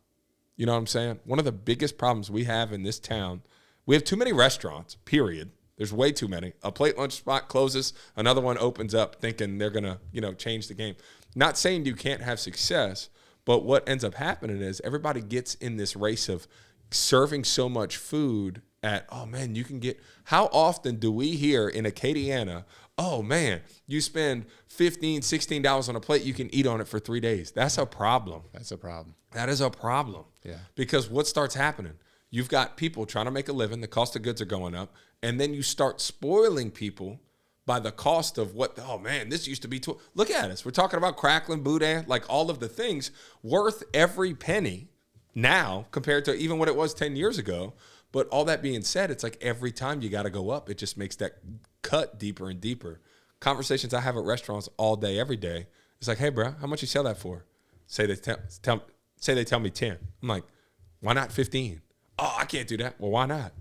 You know what I'm saying? One of the biggest problems we have in this town, we have too many restaurants, period. There's way too many. A plate lunch spot closes, another one opens up thinking they're going to, change the game. Not saying you can't have success, but what ends up happening is everybody gets in this race of serving so much food at, oh man, you can get, how often do we hear in Acadiana, oh man, you spend $15, $16 on a plate, you can eat on it for 3 days. That's a problem. That's a problem. That is a problem. Yeah. Because what starts happening? You've got people trying to make a living, the cost of goods are going up, and then you start spoiling people by the cost of what, oh man, this used to be, look at us. We're talking about crackling, boudin, like all of the things worth every penny now compared to even what it was 10 years ago. But all that being said, it's like every time you got to go up, it just makes that cut deeper and deeper. Conversations I have at restaurants all day, every day, it's like, hey, bro, how much you sell that for? Say they tell me 10. I'm like, why not 15? Oh, I can't do that. Well, why not?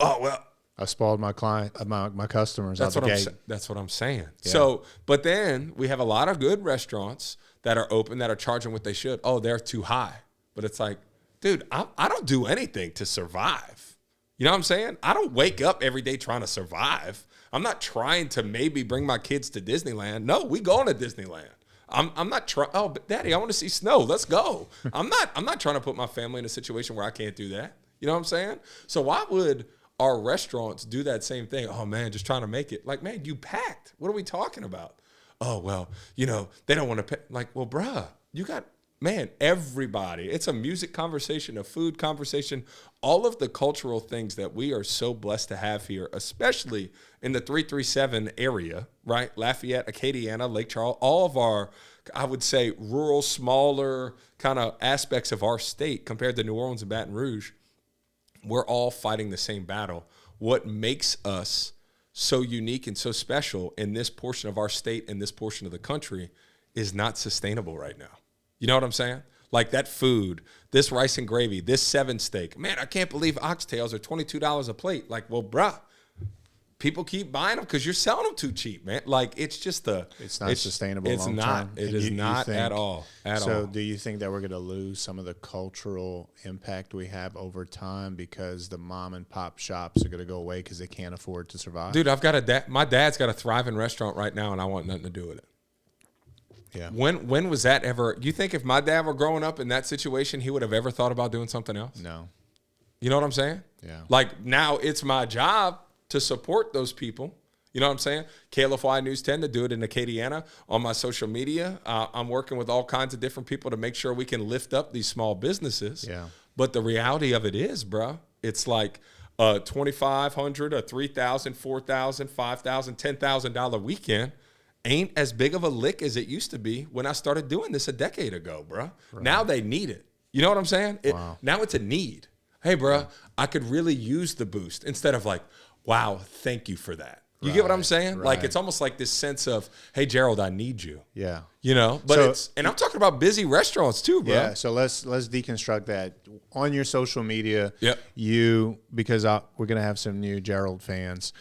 Oh, well. I spoiled my customers. That's what I'm saying. Yeah. So, but then we have a lot of good restaurants that are open that are charging what they should. Oh, they're too high. But it's like, dude, I don't do anything to survive. You know what I'm saying? I don't wake up every day trying to survive. I'm not trying to maybe bring my kids to Disneyland. No, we going to Disneyland. I'm not trying. Oh, but Daddy, I want to see snow. Let's go. I'm not trying to put my family in a situation where I can't do that. You know what I'm saying? So why would our restaurants do that same thing? Oh man, just trying to make it. Like, man, you packed. What are we talking about? Oh well, they don't want to pay. Like, well, bruh, you got. Man, everybody. It's a music conversation, a food conversation, all of the cultural things that we are so blessed to have here, especially in the 337 area, right? Lafayette, Acadiana, Lake Charles, all of our, I would say, rural, smaller kind of aspects of our state compared to New Orleans and Baton Rouge, we're all fighting the same battle. What makes us so unique and so special in this portion of our state and this portion of the country is not sustainable right now. You know what I'm saying? Like that food, this rice and gravy, this 7 steak. Man, I can't believe oxtails are $22 a plate. Like, well, bruh, people keep buying them because you're selling them too cheap, man. Like it's just it's not sustainable. It's long not. term. It is not at all. So do you think that we're going to lose some of the cultural impact we have over time because the mom and pop shops are going to go away because they can't afford to survive? Dude, I've got my dad's got a thriving restaurant right now, and I want nothing to do with it. Yeah. When was that ever? You think if my dad were growing up in that situation, he would have ever thought about doing something else? No. You know what I'm saying? Yeah. Like now it's my job to support those people. You know what I'm saying? KLFY News 10 to do it in Acadiana on my social media. I'm working with all kinds of different people to make sure we can lift up these small businesses. Yeah. But the reality of it is, bro, it's like a $2,500, a $3,000, $4,000, $5,000, $10,000 weekend ain't as big of a lick as it used to be when I started doing this a decade ago, bro. Right. Now they need it. You know what I'm saying? Wow. Now it's a need. Hey, bro, I could really use the boost instead of like, wow, thank you for that. You get what I'm saying? Right. Like it's almost like this sense of, hey, Gerald, I need you. Yeah. You know, but and I'm talking about busy restaurants too, bro. Yeah. So let's deconstruct that on your social media. Yep. Because we're gonna have some new Gerald fans.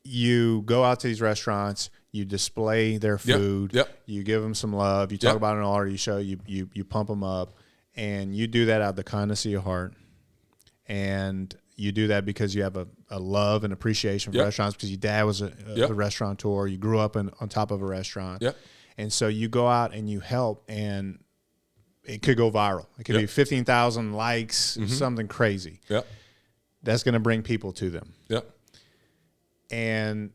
You go out to these restaurants, you display their food, you give them some love, you talk about an order, you show, you pump them up, and you do that out of the kindness of your heart. And you do that because you have a love and appreciation for restaurants because your dad was a restaurateur, you grew up on top of a restaurant. And so you go out and you help, and it could go viral. It could be 15,000 likes, something crazy. That's going to bring people to them. And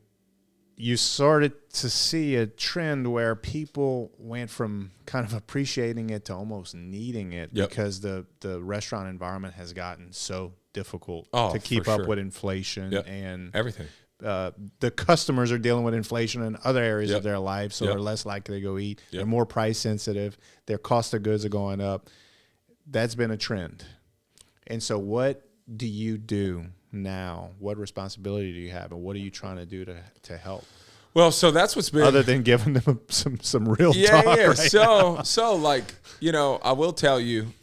you started to see a trend where people went from kind of appreciating it to almost needing it because the restaurant environment has gotten so difficult to keep up with inflation and everything. The customers are dealing with inflation in other areas of their life, so they're less likely to go eat. They're more price sensitive. Their cost of goods are going up. That's been a trend. And so what do you do now? What responsibility do you have, and what are you trying to do to help? Well, so that's what's been other than giving them some real talk. Right so like, you know, I will tell you.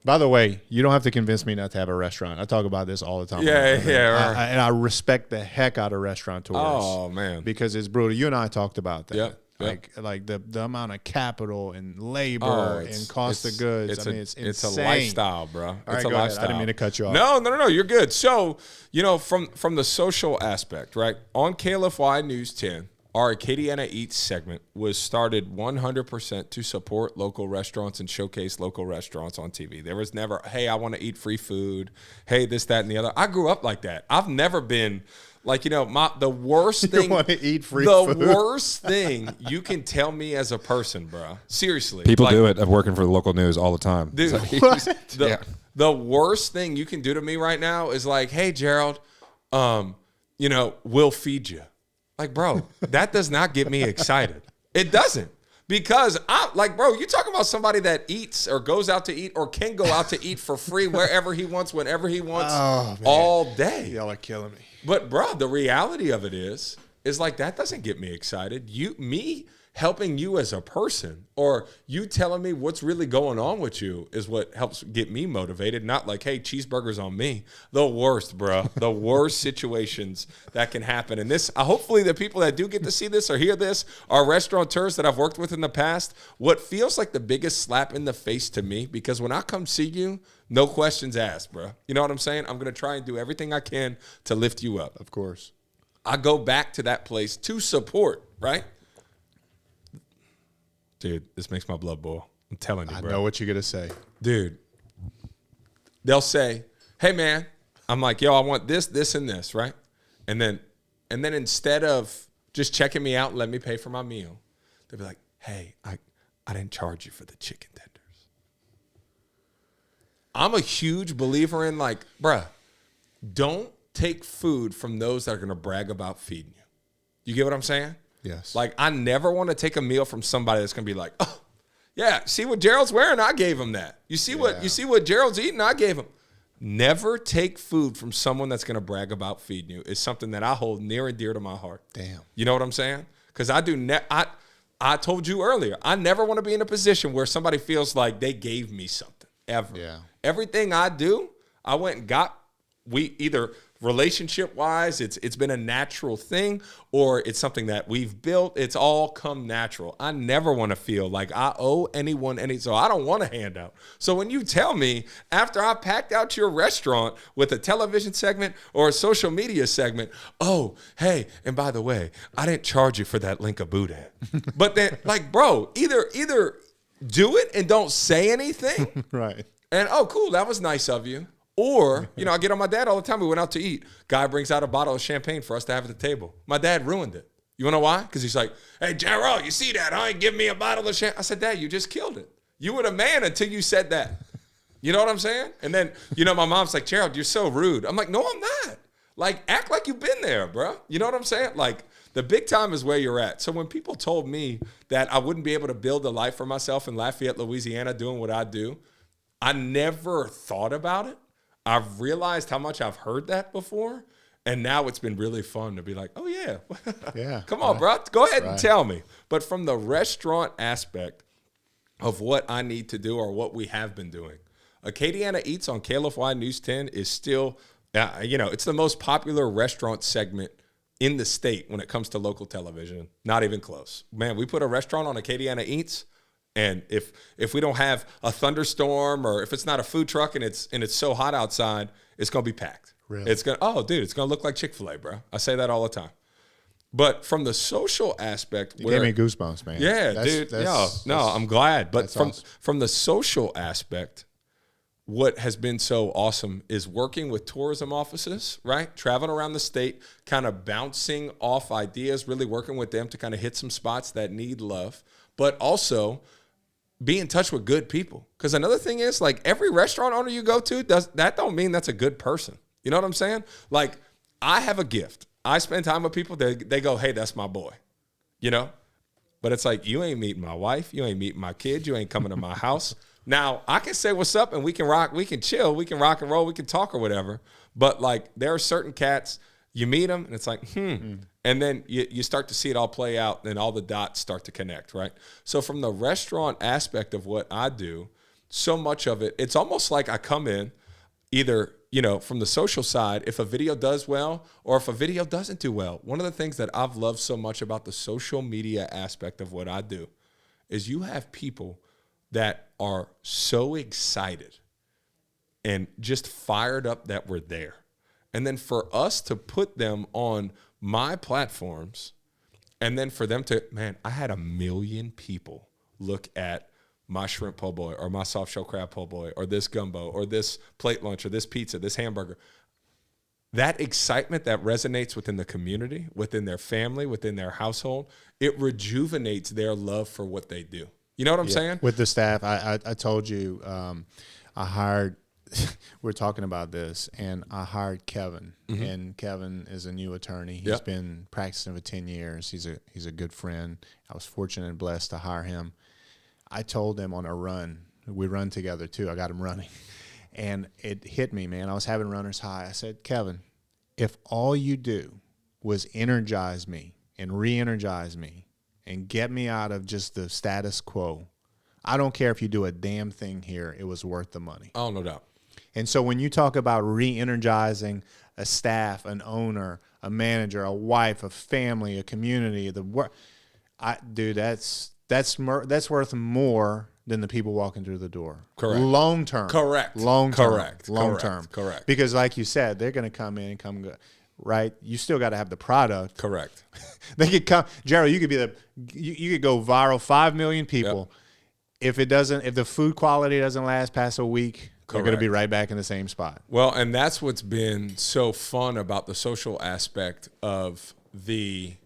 By the way, you don't have to convince me not to have a restaurant. I talk about this all the time. And I respect the heck out of restaurateurs. Oh man, because it's brutal. You and I talked about that. Like the amount of capital and labor and cost of goods. It's insane. It's a lifestyle, bro. It's a lifestyle. I didn't mean to cut you off. No. You're good. So, you know, from the social aspect, right? On KLFY News 10, our Acadiana Eats segment was started 100% to support local restaurants and showcase local restaurants on TV. There was never, hey, I want to eat free food. Hey, this, that, and the other. I grew up like that. I've never been... Like, you know, the worst thing. You want to eat free food? The worst thing you can tell me as a person, bro. Seriously. People do it of working for the local news all the time. Dude, the worst thing you can do to me right now is like, hey, Gerald, you know, we'll feed you. Like, bro, that does not get me excited. It doesn't. Because bro, you talking about somebody that eats or goes out to eat or can go out to eat for free wherever he wants, whenever he wants, all day. Y'all are killing me. But bro, the reality of it is like that doesn't get me excited. Me helping you as a person or you telling me what's really going on with you is what helps get me motivated. Not like, hey, cheeseburgers on me. The worst, bro. The worst situations that can happen. And this, hopefully the people that do get to see this or hear this are restaurateurs that I've worked with in the past. What feels like the biggest slap in the face to me, because when I come see you, no questions asked, bro. You know what I'm saying? I'm going to try and do everything I can to lift you up. Of course. I go back to that place to support, right? Dude, this makes my blood boil. I'm telling you, bro. I know what you're going to say. Dude, they'll say, hey, man. I'm like, yo, I want this, this, and this, right? And then instead of just checking me out and let me pay for my meal, they'll be like, hey, I didn't charge you for the chicken tenders. I'm a huge believer in like, bruh, don't take food from those that are going to brag about feeding you. You get what I'm saying? Yes. Like, I never want to take a meal from somebody that's going to be like, oh, yeah, see what Gerald's wearing? I gave him that. You see what Gerald's eating? I gave him. Never take food from someone that's going to brag about feeding you. It's something that I hold near and dear to my heart. Damn. You know what I'm saying? Because I told you earlier, I never want to be in a position where somebody feels like they gave me something, ever. Yeah. Everything I do, I went and got, we either relationship wise, it's been a natural thing, or it's something that we've built. It's all come natural. I never want to feel like I owe anyone any, so I don't want a handout. So when you tell me after I packed out your restaurant with a television segment or a social media segment, oh, hey, and by the way, I didn't charge you for that link of boudin. But then, like, bro, either do it and don't say anything. Right. And, oh, cool, that was nice of you. Or, I get on my dad all the time. We went out to eat. Guy brings out a bottle of champagne for us to have at the table. My dad ruined it. You want to know why? Because he's like, hey, Gerald, you see that, huh? Give me a bottle of champagne. I said, Dad, you just killed it. You were the man until you said that. You know what I'm saying? And then, my mom's like, Gerald, you're so rude. I'm like, no, I'm not. Like, act like you've been there, bro. You know what I'm saying? Like, the big time is where you're at. So when people told me that I wouldn't be able to build a life for myself in Lafayette, Louisiana, doing what I do, I never thought about it. I've realized how much I've heard that before, and now it's been really fun to be like, oh, yeah. Yeah. Come on, bro. Go ahead and tell me. But from the restaurant aspect of what I need to do or what we have been doing, Acadiana Eats on KLFY News 10 is still, it's the most popular restaurant segment in the state when it comes to local television. Not even close. Man, we put a restaurant on Acadiana Eats, and if we don't have a thunderstorm or if it's not a food truck and it's so hot outside, it's gonna be packed. Really? It's gonna look like Chick-fil-A, bro. I say that all the time. But from the social aspect, you gave me goosebumps, man. Yeah, dude. I'm glad. But from the social aspect, what has been so awesome is working with tourism offices, right? Traveling around the state, kind of bouncing off ideas, really working with them to kind of hit some spots that need love, but also be in touch with good people. Because another thing is, like, every restaurant owner you go to, that don't mean that's a good person. You know what I'm saying? Like, I have a gift. I spend time with people, they go, hey, that's my boy, But it's like, you ain't meeting my wife. You ain't meeting my kid. You ain't coming to my house. Now, I can say what's up and we can rock, we can chill, we can rock and roll, we can talk or whatever. But, like, there are certain cats, you meet them and it's like, And then you start to see it all play out and all the dots start to connect, right? So from the restaurant aspect of what I do, so much of it, it's almost like I come in either, from the social side, if a video does well or if a video doesn't do well. One of the things that I've loved so much about the social media aspect of what I do is you have people that are so excited and just fired up that we're there. And then for us to put them on my platforms and then for them to, man, I had 1 million people look at my shrimp po' boy or my soft shell crab po' boy or this gumbo or this plate lunch or this pizza, this hamburger. That excitement that resonates within the community, within their family, within their household, it rejuvenates their love for what they do. You know what I'm saying? With the staff, I told you I hired, we're talking about this, and I hired Kevin. Mm-hmm. And Kevin is a new attorney. He's been practicing for 10 years. He's a good friend. I was fortunate and blessed to hire him. I told him on a run, we run together too. I got him running. And it hit me, man. I was having runner's high. I said, Kevin, if all you do was energize me and re-energize me and get me out of just the status quo, I don't care if you do a damn thing here. It was worth the money. Oh, no doubt. And so when you talk about re-energizing a staff, an owner, a manager, a wife, a family, a community, that's worth more than the people walking through the door. Correct. Long term. Correct. Long term. Correct. Long Correct. term. Correct. Because like you said, they're going to come in and come go, right? You still got to have the product. Correct. They could come, Gerald. You could be you could go viral. 5 million people. Yep. If the food quality doesn't last past a week, they're going to be right back in the same spot. Well, and that's what's been so fun about the social aspect of the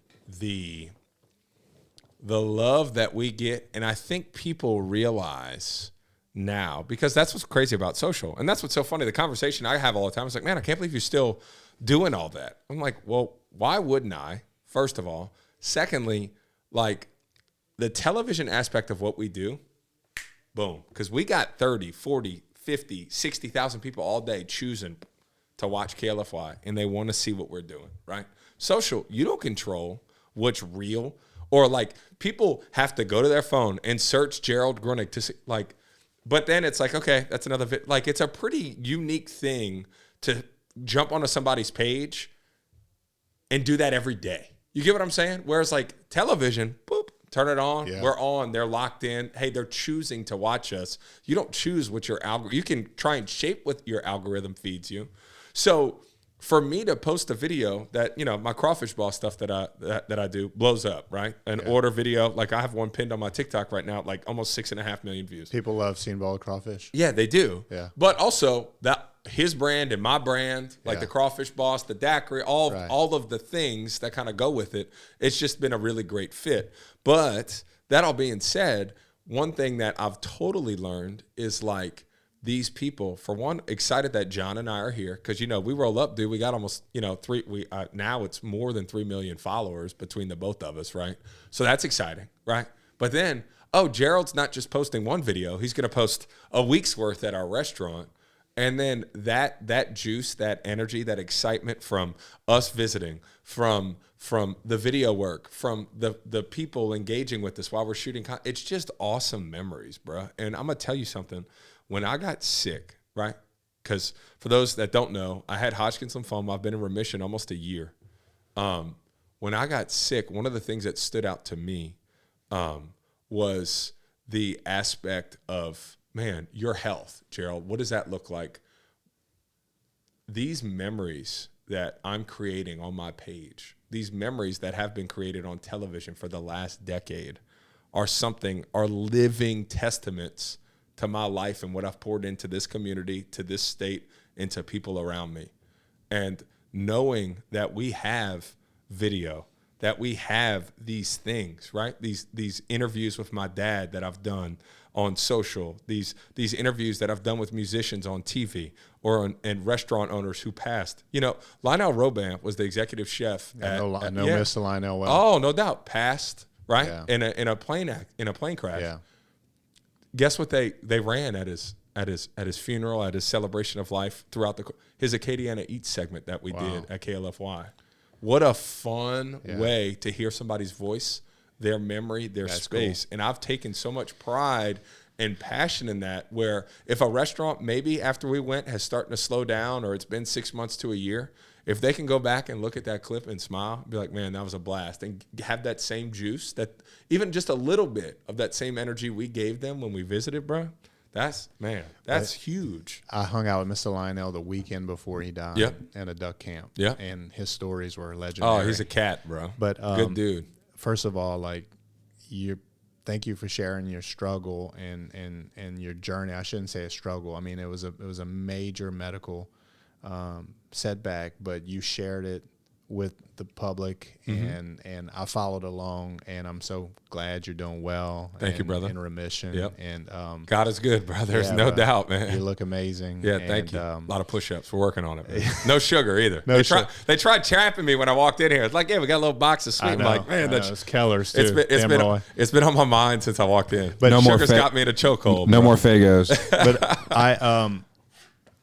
love that we get. And I think people realize now, because that's what's crazy about social. And that's what's so funny. The conversation I have all the time is like, man, I can't believe you're still doing all that. I'm like, well, why wouldn't I? First of all. Secondly, like, the television aspect of what we do, boom. Because we got 30, 40, 50, 60,000 people all day choosing to watch KLFY, and they want to see what we're doing, right? Social, you don't control what's real. Or, like, people have to go to their phone and search Gerald Gruenig to see, like, but then it's like, okay, that's another like, it's a pretty unique thing jump onto somebody's page and do that every day. You get what I'm saying? Whereas like television, boop, turn it on. Yeah. We're on. They're locked in. Hey, they're choosing to watch us. You don't choose what your algorithm. You can try and shape what your algorithm feeds you. So for me to post a video that, my crawfish ball stuff that I do blows up, right? An order video, like I have one pinned on my TikTok right now, like almost 6.5 million views. People love seeing ball crawfish. Yeah, they do. Yeah. But also that his brand and my brand, like the crawfish boss, the daiquiri, all of the things that kind of go with it. It's just been a really great fit. But that all being said, one thing that I've totally learned is like, these people, for one, excited that John and I are here because, we roll up, dude. We got almost, now it's more than 3 million followers between the both of us, right? So that's exciting, right? But then, Gerald's not just posting one video. He's going to post a week's worth at our restaurant. And then that juice, that energy, that excitement from us visiting, from the video work, from the people engaging with us while we're shooting, it's just awesome memories, bro. And I'm going to tell you something. When I got sick, right? Because for those that don't know, I had Hodgkin's lymphoma. I've been in remission almost a year. When I got sick, one of the things that stood out to me was the aspect of, man, your health, Gerald. What does that look like? These memories that I'm creating on my page, these memories that have been created on television for the last decade are living testaments to my life and what I've poured into this community, to this state, and to people around me. And knowing that we have video, that we have these things, right? These interviews with my dad that I've done on social, these interviews that I've done with musicians on TV and restaurant owners who passed. Lionel Robin was the executive chef. Mr. Lionel. Well. Oh, no doubt. Passed, right? Yeah. In a plane crash. Yeah. Guess what they ran at his funeral, at his celebration of life throughout his Acadiana Eats segment that we did at KLFY. What a fun way to hear somebody's voice, their memory, their space. Cool. And I've taken so much pride and passion in that, where if a restaurant maybe after we went has starting to slow down, or it's been 6 months to a year, if they can go back and look at that clip and smile, be like, man, that was a blast, and have that same juice, that even just a little bit of that same energy we gave them when we visited, bro, that's huge. I hung out with Mr. Lionel the weekend before he died at a duck camp. Yeah. And his stories were legendary. Oh, he's a cat, bro. But good dude. First of all, thank you for sharing your struggle and your journey. I shouldn't say a struggle. I mean, it was a major medical setback, but you shared it with the public, and I followed along, and I'm so glad you're doing well. Thank you, brother. In remission. Yep. And God is good, brother. There's no doubt, man. You look amazing. Yeah, thank you. A lot of push-ups. We're working on it. No sugar either. They tried trapping me when I walked in here. It's like, yeah, we got a little box of sweet. I'm like, man, that's Keller's too. It's been on my mind since I walked in. But no sugar's got me in a chokehold. No more Fagos. But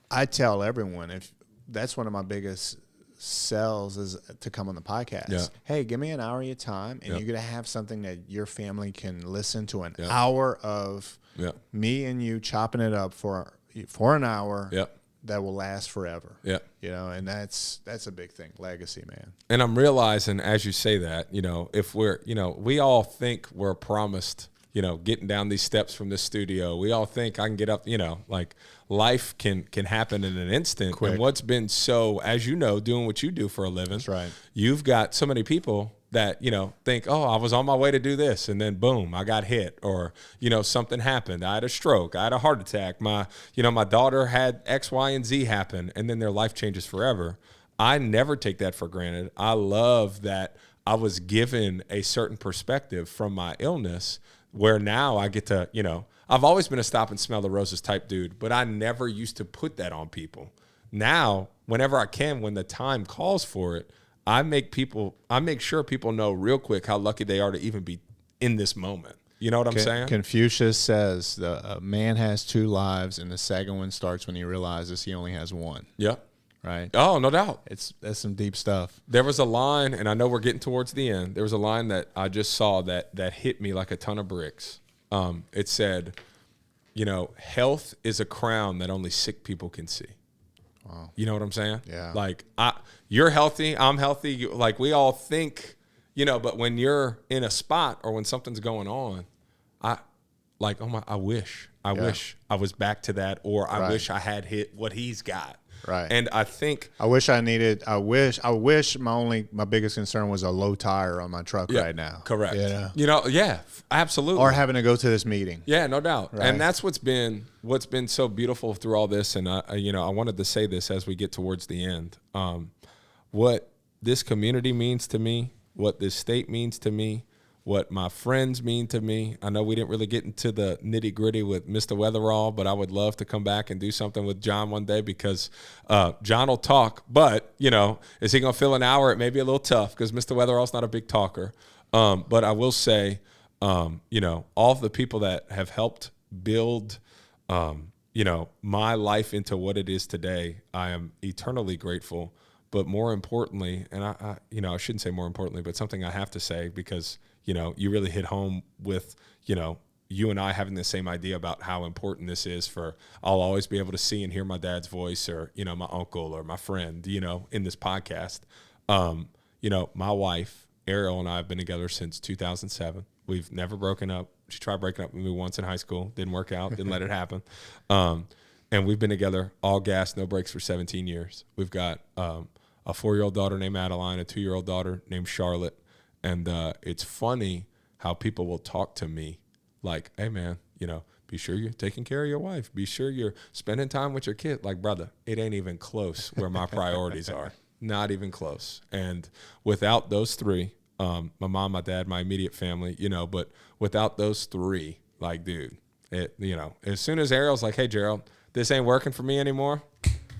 I tell everyone, if that's one of my biggest sells is to come on the podcast. Yeah. Hey, give me an hour of your time, and you're going to have something that your family can listen to, an hour of me and you chopping it up for an hour that will last forever. Yeah. And that's a big thing. Legacy, man. And I'm realizing as you say that, if we're, we all think we're promised, getting down these steps from this studio. We all think I can get up, like life can happen in an instant. Quick. And what's been so, as doing what you do for a living. That's right. You've got so many people that, think, oh, I was on my way to do this, and then boom, I got hit, or, something happened. I had a stroke. I had a heart attack. My daughter had X, Y, and Z happen, and then their life changes forever. I never take that for granted. I love that I was given a certain perspective from my illness, where now I get to, I've always been a stop and smell the roses type dude, but I never used to put that on people. Now, whenever I can, when the time calls for it, I make sure people know real quick how lucky they are to even be in this moment. You know what I'm saying? Confucius says a man has 2 lives, and the second one starts when he realizes he only has one. Yep. Right? Oh, no doubt. That's some deep stuff. There was a line, and I know we're getting towards the end. There was a line that I just saw that hit me like a ton of bricks. It said, health is a crown that only sick people can see. Wow. You know what I'm saying? Yeah. Like you're healthy, I'm healthy. Like we all think, but when you're in a spot or when something's going on, I wish I was back to that, or I wish I had hit what he's got. Right. And I think I wish my biggest concern was a low tire on my truck right now. Correct. Yeah, absolutely. Or having to go to this meeting. Yeah, no doubt. Right. And that's what's been so beautiful through all this. And I wanted to say this as we get towards the end. What this community means to me, what this state means to me, what my friends mean to me. I know we didn't really get into the nitty gritty with Mr. Weatherall, but I would love to come back and do something with John one day because John will talk. But, is he going to fill an hour? It may be a little tough because Mr. Weatherall's not a big talker. But I will say, all of the people that have helped build, my life into what it is today, I am eternally grateful. But more importantly, and I shouldn't say more importantly, but something I have to say because – you really hit home with, you and I having the same idea about how important this is for, I'll always be able to see and hear my dad's voice or, my uncle or my friend, in this podcast. My wife, Ariel, and I have been together since 2007. We've never broken up. She tried breaking up with me once in high school. Didn't work out. Didn't let it happen. And we've been together all gas, no breaks for 17 years. We've got a 4-year-old daughter named Adeline, a 2-year-old daughter named Charlotte. And it's funny how people will talk to me like, hey, man, be sure you're taking care of your wife. Be sure you're spending time with your kid. Like, brother, it ain't even close where my priorities are. Not even close. And without those three, my mom, my dad, my immediate family, but without those three, like, dude, as soon as Ariel's like, hey, Gerald, this ain't working for me anymore,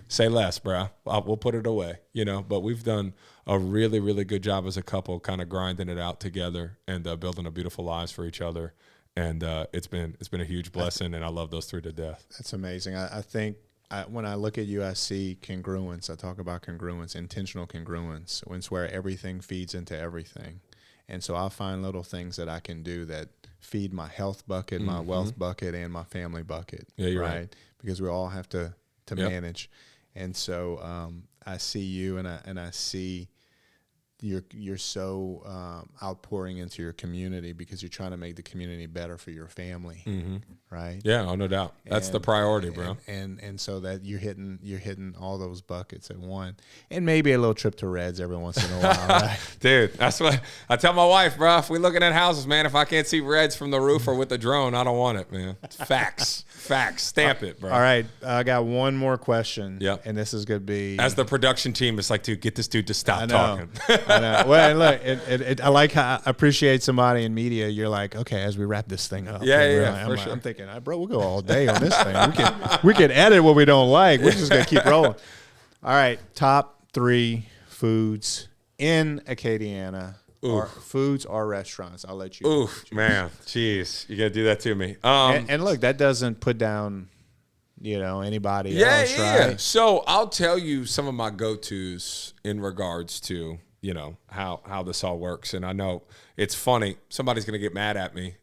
say less, bro. We'll put it away, But we've done a really, really good job as a couple, kind of grinding it out together and building a beautiful lives for each other. And it's been a huge blessing, and I love those three to death. That's amazing. I think when I look at you, I see congruence. I talk about congruence, intentional congruence. It's where everything feeds into everything. And so I find little things that I can do that feed my health bucket, my wealth bucket, and my family bucket. Yeah, you're right. Because we all have to manage. And so I see you, and I see you're so outpouring into your community because you're trying to make the community better for your family, right? Yeah, no doubt. That's the priority, bro. And so that you're hitting all those buckets at one, and maybe a little trip to Reds every once in a while, right? Dude, that's what I tell my wife, bro. If we're looking at houses, man, if I can't see Reds from the roof or with the drone, I don't want it, man. It's facts. Facts. Stamp it, bro. All right, I got one more question. Yep. And this is going to be... As the production team, it's like, dude, get this dude to stop talking. I know. Well, and look, I like how I appreciate somebody in media. You're like, okay, as we wrap this thing up. Yeah, for sure. I'm thinking, bro, we'll go all day on this thing. We can edit what we don't like. We're just going to keep rolling. All right, top 3 foods in Acadiana. Or foods or restaurants. I'll let you. Oof, man. Jeez. You got to do that to me. And look, that doesn't put down, anybody else, right? Yeah. So I'll tell you some of my go-tos in regards to, how this all works. And I know it's funny. Somebody's going to get mad at me.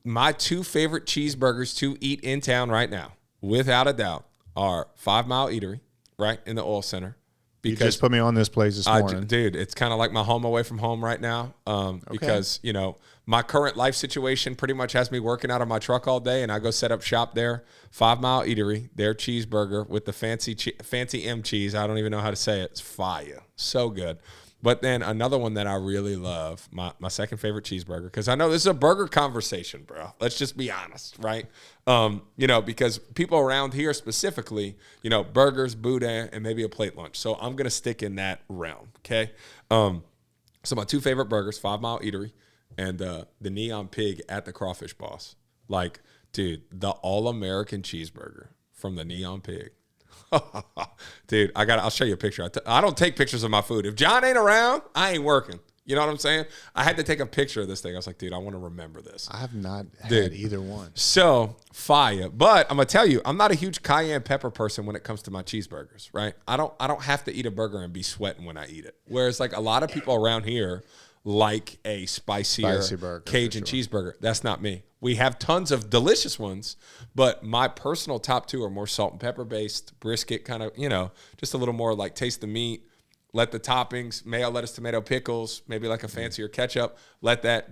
My 2 favorite cheeseburgers to eat in town right now, without a doubt, are 5 Mile Eatery, right, in the oil center. Because you just put me on this place this morning. Dude, it's kind of like my home away from home right now because, my current life situation pretty much has me working out of my truck all day, and I go set up shop there. 5 Mile Eatery, their cheeseburger with the fancy M cheese. I don't even know how to say it. It's fire. So good. But then another one that I really love, my second favorite cheeseburger, because I know this is a burger conversation, bro. Let's just be honest, right? Because people around here specifically, burgers, boudin, and maybe a plate lunch. So I'm going to stick in that realm, okay? So my 2 favorite burgers, 5 Mile Eatery and the Neon Pig at the Crawfish Boss. Like, dude, the all-American cheeseburger from the Neon Pig. Dude, I'll show you a picture. I don't take pictures of my food. If John ain't around, I ain't working. You know what I'm saying? I had to take a picture of this thing. I was like, dude, I want to remember this. I have not had either one. So, fire. But I'm going to tell you, I'm not a huge cayenne pepper person when it comes to my cheeseburgers, right? I don't have to eat a burger and be sweating when I eat it. Whereas, like, a lot of people around here like a spicier Spicy burger, Cajun cheeseburger. That's not me. We have tons of delicious ones, but my personal top two are more salt and pepper based, brisket kind of, just a little more like taste the meat. Let the toppings, mayo, lettuce, tomato, pickles, maybe like a fancier ketchup. Let that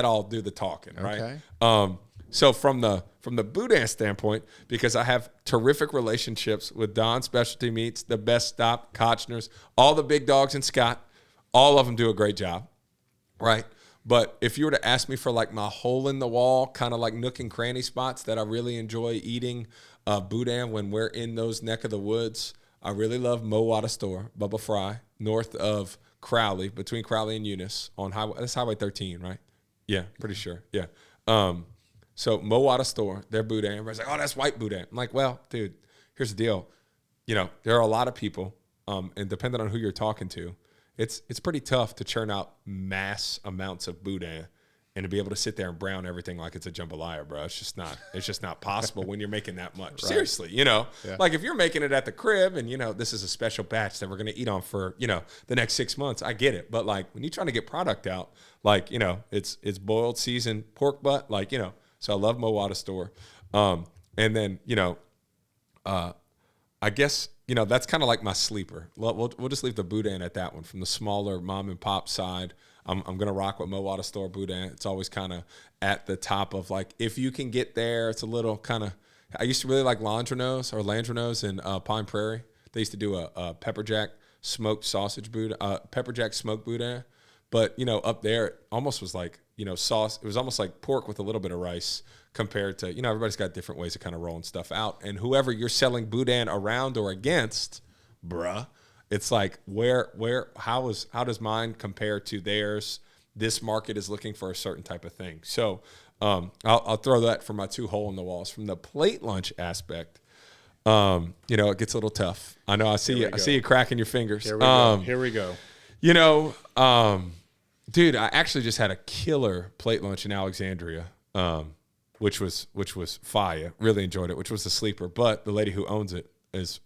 all do the talking, right? Okay. So from the boudin standpoint, because I have terrific relationships with Don Specialty Meats, the Best Stop, Kochner's, all the big dogs in Scott, all of them do a great job, right? But if you were to ask me for like my hole in the wall, kind of like nook and cranny spots that I really enjoy eating boudin when we're in those neck of the woods, I really love Mo Wada Store, Bubba Fry, north of Crowley, between Crowley and Eunice on that's Highway 13, right? Yeah, pretty sure. Yeah. So Mo Wada Store, their boudin. Everybody's like, oh, that's white boudin. I'm like, well, dude, here's the deal. There are a lot of people, and depending on who you're talking to, it's pretty tough to churn out mass amounts of boudin and to be able to sit there and brown everything like it's a jambalaya, bro. It's just not possible when you're making that much. Right. Seriously, like if you're making it at the crib and, this is a special batch that we're going to eat on for, the next 6 months, I get it. But like when you're trying to get product out, like, it's boiled, seasoned pork butt, like, so I love Mo Wada Store. And then, I guess, that's kind of like my sleeper. We'll just leave the boudin at that one. From the smaller mom and pop side, I'm going to rock with Mo Wada Store boudin. It's always kind of at the top of like, if you can get there, it's a little kind of, I used to really like Landrenos in Pine Prairie. They used to do a pepper jack smoked sausage boudin, pepper jack smoked boudin. But, up there, it almost was like, sauce. It was almost like pork with a little bit of rice compared to, everybody's got different ways of kind of rolling stuff out. And whoever you're selling boudin around or against, bruh, it's like how does mine compare to theirs? This market is looking for a certain type of thing. So I'll throw that for my two hole in the walls. From the plate lunch aspect, it gets a little tough. I know I see you cracking your fingers. Here we go. Dude, I actually just had a killer plate lunch in Alexandria, which was fire. Really enjoyed it, which was a sleeper. But the lady who owns it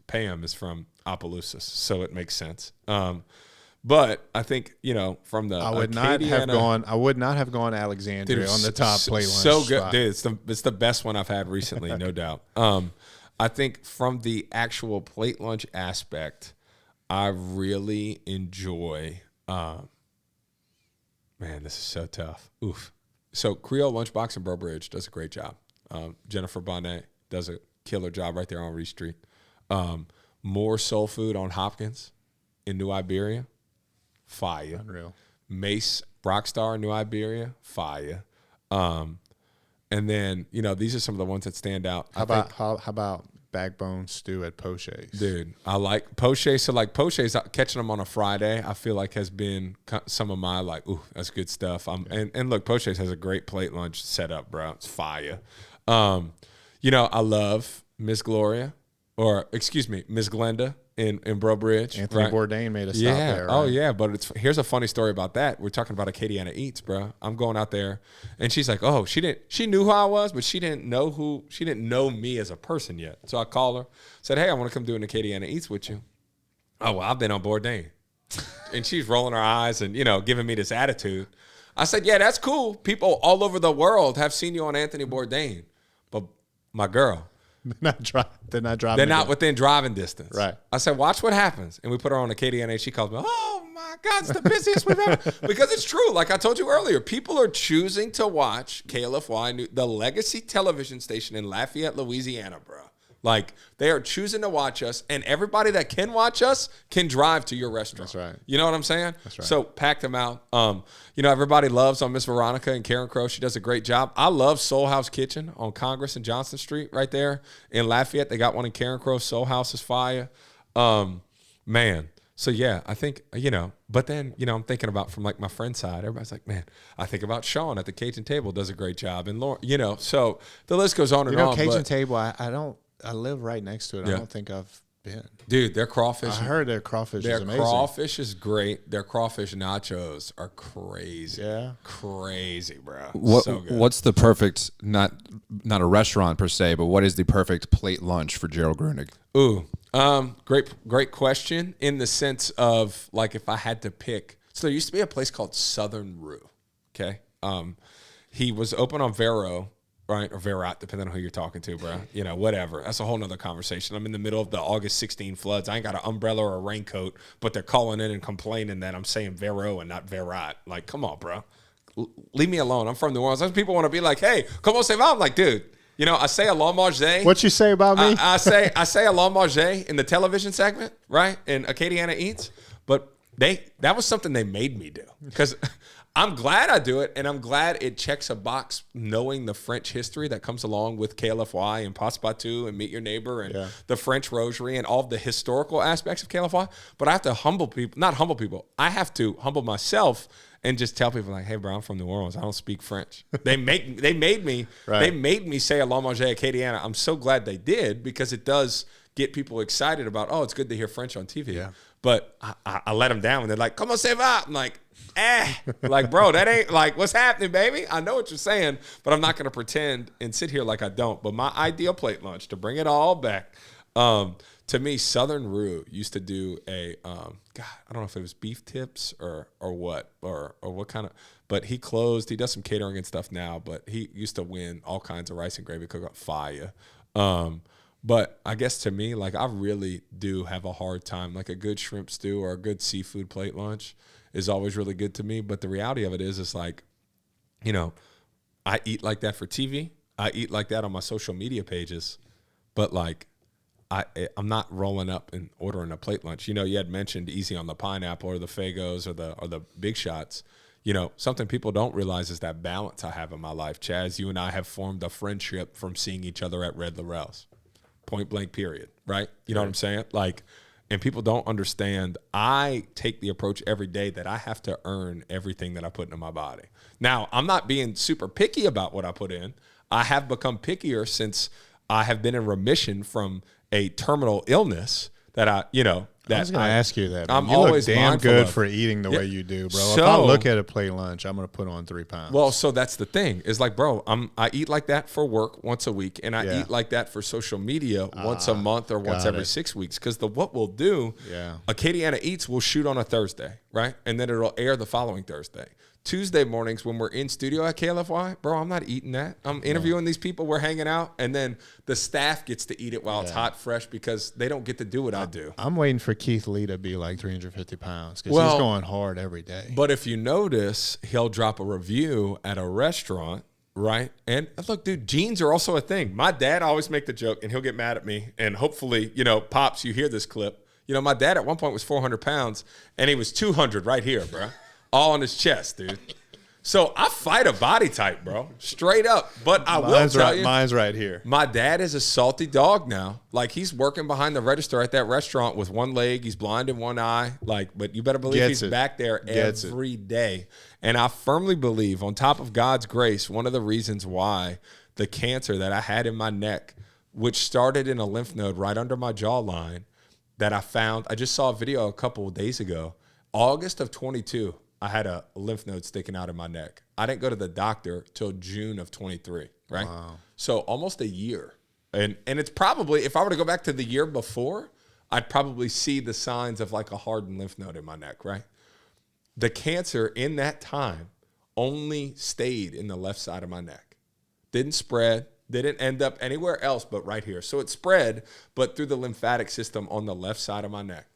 Pam is from Opelousas, so it makes sense. But I think, from the I would not have gone Alexandria on the top plate lunch. So good, spot. Dude. It's the best one I've had recently, no doubt. I think from the actual plate lunch aspect, I really enjoy. Man, this is so tough. Oof. So Creole Lunchbox in Bro Bridge does a great job. Jennifer Bonnet does a killer job right there on Reese Street. More Soul Food on Hopkins in New Iberia, fire. Unreal. Mace Rockstar in New Iberia, fire. And then, these are some of the ones that stand out. How about Backbone Stew at Poche's? Dude, I like Poche. So like Poche's, catching them on a Friday, I feel like has been some of my like, ooh, that's good stuff. And look, Poche's has a great plate lunch setup, bro. It's fire. I love Miss Gloria, or excuse me, Miss Glenda in Bro Bridge. Anthony Bourdain made a stop there. Right? Oh yeah, but here's a funny story about that. We're talking about Acadiana Eats, bro. I'm going out there, and she's like, "Oh, she knew who I was, but she didn't know me as a person yet." So I called her, said, "Hey, I want to come do an Acadiana Eats with you." Oh, well, I've been on Bourdain, and she's rolling her eyes and giving me this attitude. I said, "Yeah, that's cool. People all over the world have seen you on Anthony Bourdain, but my girl." They're not driving. They're not within driving distance. Right. I said, watch what happens. And we put her on Acadiana, and she calls me, oh, my God, it's the busiest we've ever. Because it's true. Like I told you earlier, people are choosing to watch KLFY, the legacy television station in Lafayette, Louisiana, bro. Like, they are choosing to watch us, and everybody that can watch us can drive to your restaurant. That's right. You know what I'm saying? That's right. So, pack them out. Everybody loves on Miss Veronica and Karen Crow. She does a great job. I love Soul House Kitchen on Congress and Johnson Street right there in Lafayette. They got one in Karen Crow. Soul House is fire. Man. So, yeah, I think, but then, I'm thinking about from, like, my friend's side. Everybody's like, man, I think about Sean at the Cajun table does a great job. And, Lauren, so the list goes on and on. Cajun table, I live right next to it. Yeah. I don't think I've been. Dude, their crawfish. I heard their crawfish is amazing. Their crawfish is great. Their crawfish nachos are crazy. Yeah. Crazy, bro. So good. What's the perfect, not a restaurant per se, but what is the perfect plate lunch for Gerald Gruenig? Ooh, great question in the sense of, like, if I had to pick. So there used to be a place called Southern Rue. Okay. He was open on Vero, right? Or Verat, depending on who you're talking to, bro. You know, whatever. That's a whole nother conversation. I'm in the middle of the August 16 floods. I ain't got an umbrella or a raincoat, but they're calling in and complaining that I'm saying Vero and not Verat. Like, come on, bro. Leave me alone. I'm from New Orleans. Some people want to be like, hey, come on, say I'm like, dude. You know, I say a long manger. What you say about me? I say a long manger in the television segment, right? In Acadiana Eats. But that was something they made me do. Because I'm glad I do it, and I'm glad it checks a box knowing the French history that comes along with KLFY and Passe-Partout and Meet Your Neighbor and the French Rosary and all of the historical aspects of KLFY. But I have to I have to humble myself and just tell people like, hey, bro, I'm from New Orleans. I don't speak French. They made me say a long manger Acadiana. I'm so glad they did, because it does get people excited about, oh, it's good to hear French on TV. Yeah. But I let them down, and they're like, comment ça va? I'm like, like, bro, that ain't like, what's happening, baby? I know what you're saying, but I'm not going to pretend and sit here like I don't. But my ideal plate lunch, to bring it all back, to me, Southern Rue used to do a, God, I don't know if it was beef tips or what kind of, but he closed. He does some catering and stuff now, but he used to win all kinds of rice and gravy cook-up fire. But I guess to me, like, I really do have a hard time. Like, a good shrimp stew or a good seafood plate lunch is always really good to me. But the reality of it is like, you know, I eat like that for TV. I eat like that on my social media pages. But, like, I'm not rolling up and ordering a plate lunch. You know, you had mentioned easy on the pineapple or the Fagos or the big shots. You know, something people don't realize is that balance I have in my life. Chaz, you and I have formed a friendship from seeing each other at Red Laurel's. Point blank period, right? You know what I'm saying? Like, and people don't understand, I take the approach every day that I have to earn everything that I put into my body. Now, I'm not being super picky about what I put in. I have become pickier since I have been in remission from a terminal illness that I was going to ask you that. I'm always look damn good for eating the way you do, bro. So, if I look at a plate lunch, I'm going to put on 3 pounds. Well, so that's the thing. Is like, bro, I eat like that for work once a week, and I eat like that for social media once a month or once every 6 weeks. Because what we'll do, Acadiana Eats will shoot on a Thursday, right? And then it'll air the following Thursday. Tuesday mornings when we're in studio at KLFY, bro, I'm not eating that. I'm interviewing these people. We're hanging out. And then the staff gets to eat it while it's hot, fresh, because they don't get to do what I do. I'm waiting for Keith Lee to be like 350 pounds because he's going hard every day. But if you notice, he'll drop a review at a restaurant, right? And look, dude, jeans are also a thing. My dad always make the joke, and he'll get mad at me. And hopefully, Pops, you hear this clip. My dad at one point was 400 pounds, and he was 200 right here, bro. All on his chest, dude. So I fight a body type, bro. Straight up. But I will tell you. Mine's right here. My dad is a salty dog now. Like, he's working behind the register at that restaurant with one leg. He's blind in one eye. Like, but you better believe he's back there every day. And I firmly believe, on top of God's grace, one of the reasons why the cancer that I had in my neck, which started in a lymph node right under my jawline, that I found, I just saw a video a couple of days ago, August of 22. I had a lymph node sticking out in my neck. I didn't go to the doctor till June of 23, right? Wow. So almost a year. And it's probably, if I were to go back to the year before, I'd probably see the signs of like a hardened lymph node in my neck, right? The cancer in that time only stayed in the left side of my neck. Didn't spread, didn't end up anywhere else but right here. So it spread, but through the lymphatic system on the left side of my neck.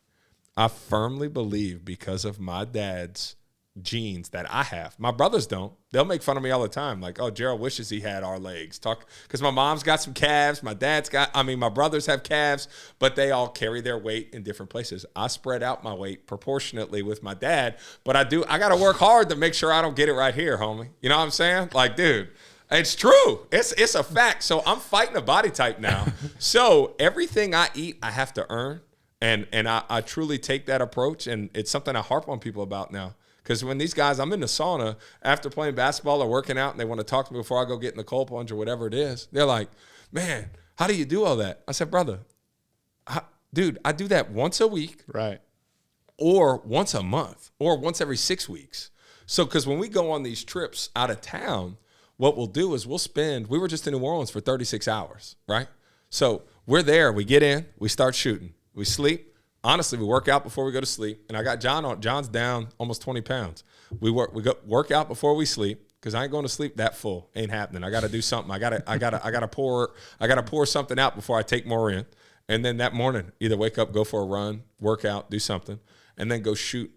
I firmly believe, because of my dad's genes that I have. My brothers don't. They'll make fun of me all the time. Like, oh, Gerald wishes he had our legs. Because my mom's got some calves. My brothers have calves, but they all carry their weight in different places. I spread out my weight proportionately with my dad, but I got to work hard to make sure I don't get it right here, homie. You know what I'm saying? Like, dude, it's true. It's a fact. So I'm fighting a body type now. So everything I eat, I have to earn. And I truly take that approach, and it's something I harp on people about now. Because when these guys, I'm in the sauna after playing basketball or working out, and they want to talk to me before I go get in the cold plunge or whatever it is, they're like, man, how do you do all that? I said, brother, dude, I do that once a week. Right. Or once a month, or once every 6 weeks. So, because when we go on these trips out of town, what we'll do is we were just in New Orleans for 36 hours, right? So we're there, we get in, we start shooting, we sleep, honestly, we work out before we go to sleep. And I got John on. John's down almost 20 pounds. We work out before we sleep. Because I ain't going to sleep that full. Ain't happening. I got to do something. I gotta pour something out before I take more in. And then that morning, either wake up, go for a run, work out, do something, and then go shoot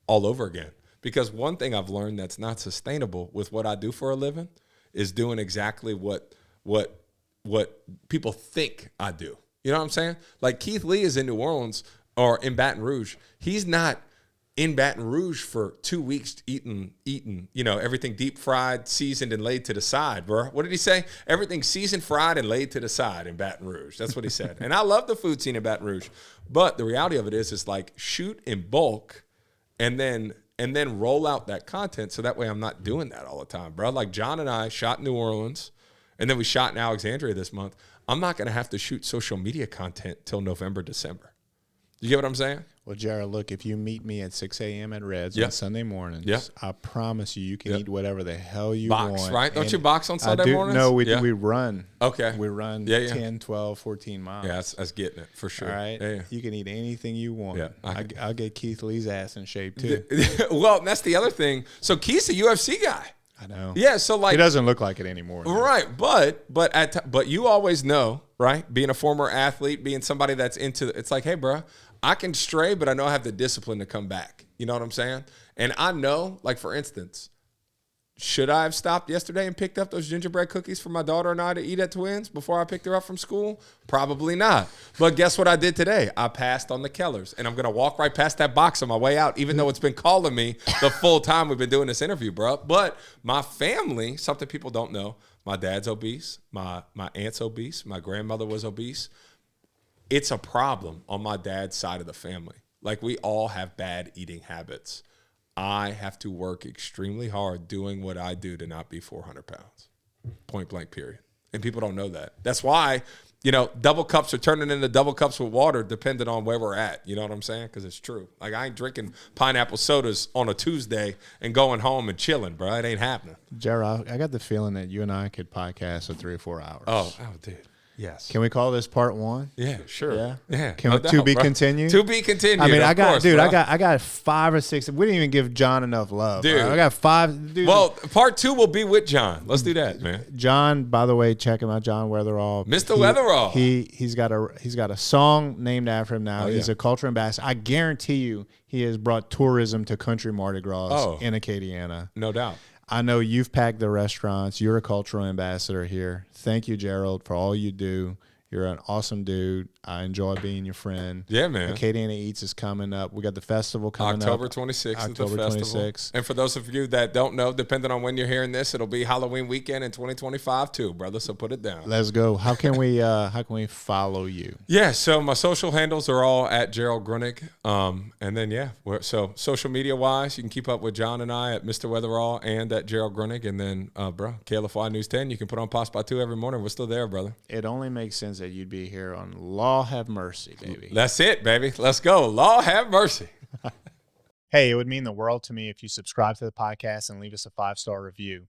all over again. Because one thing I've learned that's not sustainable with what I do for a living is doing exactly what people think I do. You know what I'm saying? Like Keith Lee is in New Orleans or in Baton Rouge. He's not in Baton Rouge for 2 weeks eating, everything deep fried, seasoned, and laid to the side, bro. What did he say? Everything seasoned, fried, and laid to the side in Baton Rouge. That's what he said. And I love the food scene in Baton Rouge. But the reality of it is like shoot in bulk and then roll out that content so that way I'm not doing that all the time, bro. Like John and I shot in New Orleans, and then we shot in Alexandria this month. I'm not going to have to shoot social media content till November, December. You get what I'm saying? Well, Gerald, look, if you meet me at 6 a.m. at Reds on Sunday mornings, I promise you can eat whatever the hell you want. Box, right? Don't you box on Sunday mornings? No, we run. Okay. We run 10, 12, 14 miles. Yeah, that's getting it for sure. All right? Yeah. You can eat anything you want. Yeah. I'll get Keith Lee's ass in shape, too. Well, that's the other thing. So Keith's a UFC guy. I know. Yeah, so like. He doesn't look like it anymore. No. Right, but you always know, right? Being a former athlete, being somebody that's into it's like, hey, bro, I can stray, but I know I have the discipline to come back. You know what I'm saying? And I know, like, for instance, should I have stopped yesterday and picked up those gingerbread cookies for my daughter and I to eat at Twins before I picked her up from school? Probably not. But guess what I did today? I passed on the Kellers, and I'm going to walk right past that box on my way out, even though it's been calling me the full time we've been doing this interview, bro. But my family, something people don't know, my dad's obese, my aunt's obese, my grandmother was obese. It's a problem on my dad's side of the family. Like, we all have bad eating habits. I have to work extremely hard doing what I do to not be 400 pounds. Point blank, period. And people don't know that. That's why, double cups are turning into double cups with water depending on where we're at. You know what I'm saying? Because it's true. Like, I ain't drinking pineapple sodas on a Tuesday and going home and chilling, bro. It ain't happening. Gerald, I got the feeling that you and I could podcast for 3 or 4 hours. Oh, dude. Yes. Can we call this part 1? Yeah, sure. Yeah. Can to be continued? To be continued. I mean, I got 5 or 6. We didn't even give John enough love. Dude. I got 5. Dude. Well, part 2 will be with John. Let's do that, man. John, by the way, check him out, John Weatherall. Mr. Weatherall. He's got a song named after him now. He's a culture ambassador. I guarantee you he has brought tourism to country Mardi Gras in Acadiana. No doubt. I know you've packed the restaurants. You're a cultural ambassador here. Thank you, Gerald, for all you do. You're an awesome dude. I enjoy being your friend. Yeah, man. Acadiana Eats is coming up. We got the festival coming October up. 26th. October 26th. And for those of you that don't know, depending on when you're hearing this, it'll be Halloween weekend in 2025 too, brother. So put it down. Let's go. How can we follow you? Yeah, so my social handles are all at Gerald Gruenig. And then so social media wise, you can keep up with John and I at Mr. Weatherall and at Gerald Gruenig. And then KLFY News 10, you can put on Pos by 2 every morning. We're still there, brother. It only makes sense that you'd be here on Law Have Mercy, baby. That's it, baby. Let's go. Law have mercy. Hey, it would mean the world to me if you subscribe to the podcast and leave us a 5-star review.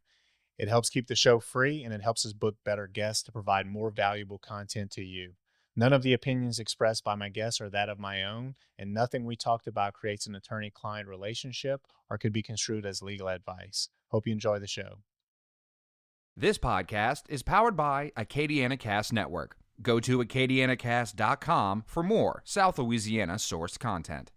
It helps keep the show free, and it helps us book better guests to provide more valuable content to you. None of the opinions expressed by my guests are that of my own, and nothing we talked about creates an attorney-client relationship or could be construed as legal advice. Hope you enjoy the show. This podcast is powered by Acadiana Cast Network. Go to acadianacast.com for more South Louisiana sourced content.